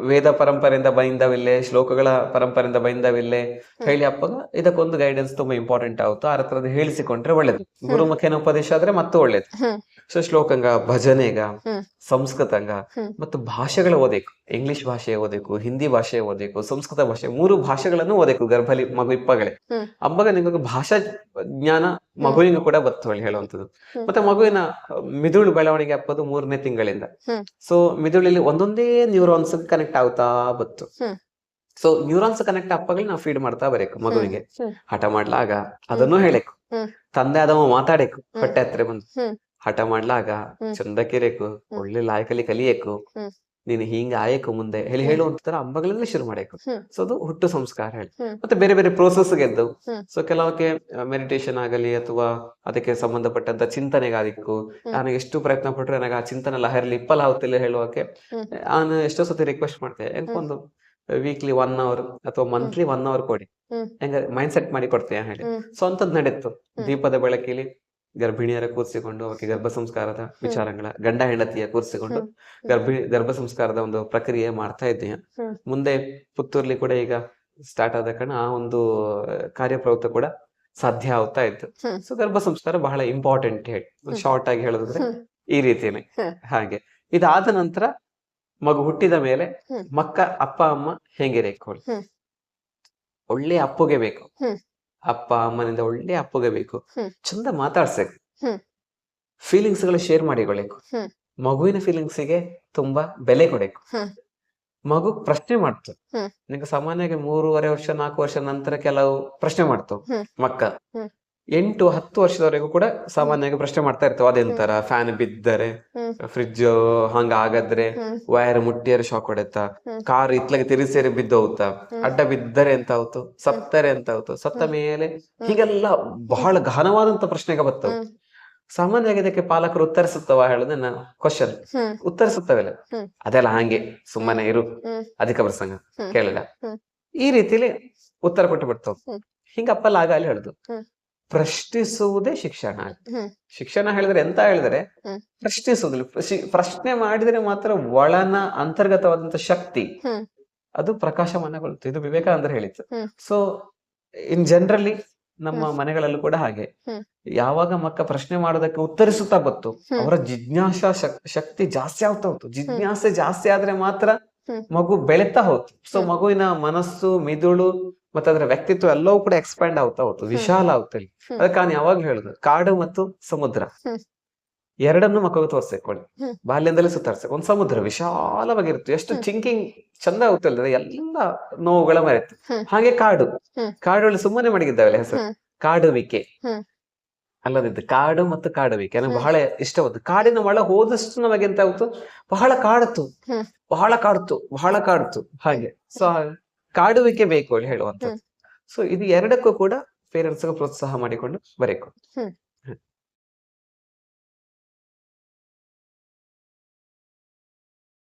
S2: ವೇದ ಪರಂಪರೆಯಿಂದ ಬೈಂದವಿಲ್ಲೆ, ಶ್ಲೋಕಗಳ ಪರಂಪರೆಯಿಂದ ಬೈಂದವಿಲ್ಲೆ ಹೇಳಿ ಅಪ್ಪಗ ಇದಕ್ಕೊಂದು ಗೈಡೆನ್ಸ್ ತುಂಬಾ ಇಂಪಾರ್ಟೆಂಟ್ ಆಗುತ್ತೆ. ಆ ಹತ್ರದ ಹೇಳಿಸಿಕೊಂಡ್ರೆ ಒಳ್ಳೇದು. ಗುರುಮುಖೇನ ಉಪದೇಶ ಆದ್ರೆ ಮತ್ತೂ ಒಳ್ಳೇದು.
S1: ಹ್ಮ್.
S2: ಸೊ ಶ್ಲೋಕಂಗ, ಭಜನೆಗ,
S1: ಹ್ಮ್.
S2: ಸಂಸ್ಕೃತಂಗ
S1: ಹ್ಮ್.
S2: ಮತ್ತು ಭಾಷೆಗಳ ಓದಬೇಕು. ಇಂಗ್ಲಿಷ್ ಭಾಷೆ ಓದಬೇಕು, ಹಿಂದಿ ಭಾಷೆ ಓದಬೇಕು, ಸಂಸ್ಕೃತ ಭಾಷೆ, 3 ಭಾಷೆಗಳನ್ನು ಓದಬೇಕು ಗರ್ಭಲಿ ಮಗು ಇಪ್ಪಗಳೇ.
S1: ಹ್ಮ್.
S2: ಅವಾಗ ನಿಮಗೆ ಭಾಷಾ ಜ್ಞಾನ ಮಗುವಿಗೆ ಕೂಡ ಬತ್ತು ಹೇಳಿ ಹೇಳುವಂಥದ್ದು. ಮತ್ತೆ ಮಗುವಿನ ಮಿದುಳು ಬೆಳವಣಿಗೆ ಅಪ್ಪದು 3ನೇ ತಿಂಗಳಿಂದ.
S1: ಹ್ಮ್.
S2: ಸೊ ಮಿದುಳಲ್ಲಿ ಒಂದೊಂದೇ ನ್ಯೂರಾನ್ಸ್ ಕನೆಕ್ಟ್ ಆಗ್ತಾ ಬತ್ತು.
S1: ಹ್ಮ್.
S2: ಸೊ ನ್ಯೂರಾನ್ಸ್ ಕನೆಕ್ಟ್ ಅಪ್ಪಗಳು ನಾವು ಫೀಡ್ ಮಾಡ್ತಾ ಬರಬೇಕು ಮಗುವಿಗೆ.
S1: ಹ್ಮ್.
S2: ಹಠ ಮಾಡ್ಲಾಗ ಅದನ್ನು ಹೇಳಬೇಕು.
S1: ಹ್ಮ್.
S2: ತಂದೆ ಆದವ ಮಾತಾಡಬೇಕು ಹೊಟ್ಟೆ ಹತ್ರ ಬಂದು.
S1: ಹ್ಮ್.
S2: ಹಠ ಮಾಡ್ಲಾಗ
S1: ಹ್ಮ್.
S2: ಚಂದ ಕಿರೇಕು, ಒಳ್ಳೆ ಲಾಯಕಲಿ ಕಲಿಯೇಕು,
S1: ಹ್ಮ್.
S2: ನೀನು ಹಿಂಗ ಆಯಕು ಮುಂದೆ ಹೇಳುವಂತ ಅಂಬಗಳಿಂದ ಶುರು ಮಾಡಬೇಕು.
S1: ಹ್ಮ್.
S2: ಸೊ ಅದು ಹುಟ್ಟು ಸಂಸ್ಕಾರ ಹೇಳಿ.
S1: ಹ್ಮ್.
S2: ಮತ್ತೆ ಬೇರೆ ಬೇರೆ ಪ್ರೋಸೆಸ್ ಗೆದ್ದವು.
S1: ಹ್ಮ್.
S2: ಸೊ ಕೆಲವಕ್ಕೆ ಮೆಡಿಟೇಷನ್ ಆಗಲಿ ಅಥವಾ ಅದಕ್ಕೆ ಸಂಬಂಧಪಟ್ಟಂತ ಚಿಂತನೆಗಾದಿಕ್ಕು ನಾನು ಎಷ್ಟು ಪ್ರಯತ್ನ ಪಟ್ರು ನನಗೆ ಆ ಚಿಂತನೆ ಲಹರಿಲಿ ಇಪ್ಪಲ ಆಗುತ್ತಿಲ್ಲ ಹೇಳುವಕ್ಕೆ ನಾನು ಎಷ್ಟೋ ಸತಿ ರಿಕ್ವೆಸ್ಟ್ ಮಾಡ್ತೇನೆ, ಒಂದು ವೀಕ್ಲಿ 1 hour ಅಥವಾ ಮಂತ್ಲಿ 1 hour ಕೊಡಿ, ಹೆಂಗ ಮೈಂಡ್ ಸೆಟ್ ಮಾಡಿ ಕೊಡ್ತೀಯ ಹೇಳಿ. ಸೊ ಅಂತದ್ ನಡೀತು. ದೀಪದ ಬೆಳಕಿಲಿ ಗರ್ಭಿಣಿಯರ ಕೂರಿಸಿಕೊಂಡು ಅವಕ್ಕೆ ಗರ್ಭ ಸಂಸ್ಕಾರದ ವಿಚಾರಗಳ, ಗಂಡ ಹೆಂಡತಿಯ ಕೂರಿಸಿಕೊಂಡು ಗರ್ಭ ಸಂಸ್ಕಾರದ ಒಂದು ಪ್ರಕ್ರಿಯೆ ಮಾಡ್ತಾ ಇದ್ದೀಯ. ಮುಂದೆ ಪುತ್ತೂರ್ಲಿ ಕೂಡ ಈಗ ಸ್ಟಾರ್ಟ್ ಆದ ಕಾರಣ ಆ ಒಂದು ಕಾರ್ಯಪ್ರವೃತ್ತ ಕೂಡ ಸಾಧ್ಯ ಆಗ್ತಾ ಇತ್ತು. ಸೊ ಗರ್ಭ ಸಂಸ್ಕಾರ ಬಹಳ ಇಂಪಾರ್ಟೆಂಟ್ ಹೇಳಿ ಶಾರ್ಟ್ ಆಗಿ ಹೇಳೋದ್ರೆ ಈ ರೀತಿನೇ. ಹಾಗೆ ಇದಾದ ನಂತರ ಮಗು ಹುಟ್ಟಿದ ಮೇಲೆ ಅಪ್ಪ ಅಮ್ಮ ಹೆಂಗಿರಬೇಕು, ಒಳ್ಳೆ ಅಪ್ಪುಗೆ ಬೇಕು. ಅಪ್ಪ ಅಮ್ಮನಿಂದ ಒಳ್ಳೆ ಅಪ್ಪುಗೆ ಬೇಕು. ಚಂದ ಮಾತಾಡ್ಸಬೇಕು. ಫೀಲಿಂಗ್ಸ್ ಗಳು ಶೇರ್ ಮಾಡಿಕೊಳ್ಳಬೇಕು. ಮಗುವಿನ ಫೀಲಿಂಗ್ಸ್ ಗೆ ತುಂಬಾ ಬೆಲೆ ಕೊಡಬೇಕು. ಮಗು ಪ್ರಶ್ನೆ ಮಾಡ್ತು. ನಿಂಗೆ ಸಾಮಾನ್ಯವಾಗಿ 3.5 ವರ್ಷ 4 ವರ್ಷ ನಂತರ ಕೆಲವು ಪ್ರಶ್ನೆ ಮಾಡ್ತಾವ್ ಮಕ್ಕ. 8-10 ವರ್ಷದವರೆಗೂ ಕೂಡ ಸಾಮಾನ್ಯವಾಗಿ ಪ್ರಶ್ನೆ ಮಾಡ್ತಾ ಇರ್ತಾವ. ಅದೆಂತರ ಫ್ಯಾನ್ ಬಿದ್ದರೆ, ಫ್ರಿಡ್ಜ್ ಹಂಗ ಆಗದ್ರೆ, ವೈರ್ ಮುಟ್ಟಿಯರೆ ಶಾಕ್ ಹೊಡೆತ, ಕಾರ್ ಇತ್ಲಾಗೆ ತಿರುಗಿ ಬಿದ್ದೋಗುತ್ತ, ಅಡ್ಡ ಬಿದ್ದರೆ ಎಂತ ಆಯ್ತು, ಸತ್ತರೆ ಎಂತ ಆಯ್ತು, ಸತ್ತ ಮೇಲೆ ಹೀಗೆಲ್ಲ ಬಹಳ ಗಹನವಾದಂತ ಪ್ರಶ್ನೆಗೆ ಬರ್ತಾವ. ಸಾಮಾನ್ಯವಾಗಿ ಇದಕ್ಕೆ ಪಾಲಕರು ಉತ್ತರಿಸುತ್ತವ ಹೇಳೋದೇ ಕ್ವಶನ್ ಉತ್ತರಿಸುತ್ತವಿಲ್ಲ. ಅದೆಲ್ಲ ಹಂಗೆ ಸುಮ್ಮನೆ ಇರು, ಅಧಿಕ ಪ್ರಸಂಗ ಕೇಳಿಲ್ಲ, ಈ ರೀತಿಲಿ ಉತ್ತರ ಕೊಟ್ಟು ಬಿಡ್ತಾವ. ಹಿಂಗಪ್ಪಲ್ಲ ಆಗ ಅಲ್ಲಿ ಹೇಳುದು ಪ್ರಶ್ನಿಸುವುದೇ ಶಿಕ್ಷಣ. ಶಿಕ್ಷಣ ಹೇಳಿದ್ರೆ ಎಂತ ಹೇಳಿದ್ರೆ ಪ್ರಶ್ನಿಸುವುದಿಲ್ಲ. ಪ್ರಶ್ನೆ ಮಾಡಿದ್ರೆ ಮಾತ್ರ ಒಳನ ಅಂತರ್ಗತವಾದಂತ ಶಕ್ತಿ ಅದು ಪ್ರಕಾಶಮಾನಗೊಳ್ಳುತ್ತೆ. ಇದು ವಿವೇಕಾನಂದರು ಹೇಳಿತ್ತು. ಸೊ ಇನ್ ಜನರಲಿ ನಮ್ಮ ಮನೆಗಳಲ್ಲೂ ಕೂಡ ಹಾಗೆ, ಯಾವಾಗ ಮಕ್ಕ ಪ್ರಶ್ನೆ ಮಾಡೋದಕ್ಕೆ ಉತ್ತರಿಸುತ್ತಾ ಬತ್ತು ಅವರ ಜಿಜ್ಞಾಸಾ ಶಕ್ತಿ ಜಾಸ್ತಿ ಆಗ್ತಾ ಹೋಯ್ತು. ಜಿಜ್ಞಾಸೆ ಜಾಸ್ತಿ ಆದ್ರೆ ಮಾತ್ರ ಮಗು ಬೆಳೀತಾ ಹೋಯ್ತು. ಸೊ ಮಗುವಿನ ಮನಸ್ಸು, ಮಿದುಳು ಮತ್ತೆ ಅದರ ವ್ಯಕ್ತಿತ್ವ ಎಲ್ಲವೂ ಕೂಡ ಎಕ್ಸ್ಪ್ಯಾಂಡ್ ಆಗ್ತಾ ಹೋಯ್ತು, ವಿಶಾಲ ಆಗ್ತದೆ. ಅದಕ್ಕೆ ನಾನು ಯಾವಾಗ ಹೇಳುದು, ಕಾಡು ಮತ್ತು ಸಮುದ್ರ ಎರಡನ್ನು ಮಕ್ಕಳು ತೋರ್ಸಕೊಳ್ಳಿ. ಬಾಲ್ಯದಲ್ಲೇ ಸುತ್ತಾಡ್ಸಕ್ ಒಂದ್ ಸಮುದ್ರ ವಿಶಾಲವಾಗಿರುತ್ತೆ, ಎಷ್ಟು ಥಿಂಕಿಂಗ್ ಚಂದ ಆಗುತ್ತಲ್ಲ, ಎಲ್ಲ ನೋವುಗಳ ಮರೆತು. ಹಾಗೆ ಕಾಡಲ್ಲಿ ಸುಮ್ಮನೆ ಮಡಗಿದ್ದಾವಲ್ಲ ಹೆಸರು ಕಾಡುವಿಕೆ ಅಲ್ಲದಿದ್ದು, ಕಾಡು ಮತ್ತು ಕಾಡುವಿಕೆ ನನಗೆ ಬಹಳ ಇಷ್ಟವಾದ್ದು. ಕಾಡಿನ ಒಳ ಹೋದಷ್ಟು ನಮಗೆ ಎಂತ ಆಗುತ್ತು, ಬಹಳ ಕಾಡ್ತು ಹಾಗೆ. ಸೊ ಕಾಡುವಿಕೆ ಬೇಕು ಹೇಳುವಂಥದ್ದು. ಸೊ ಇದು ಎರಡಕ್ಕೂ ಕೂಡ ಪೇರೆಂಟ್ಸ್ ಪ್ರೋತ್ಸಾಹ ಮಾಡಿಕೊಂಡು ಬರೀಬೇಕು.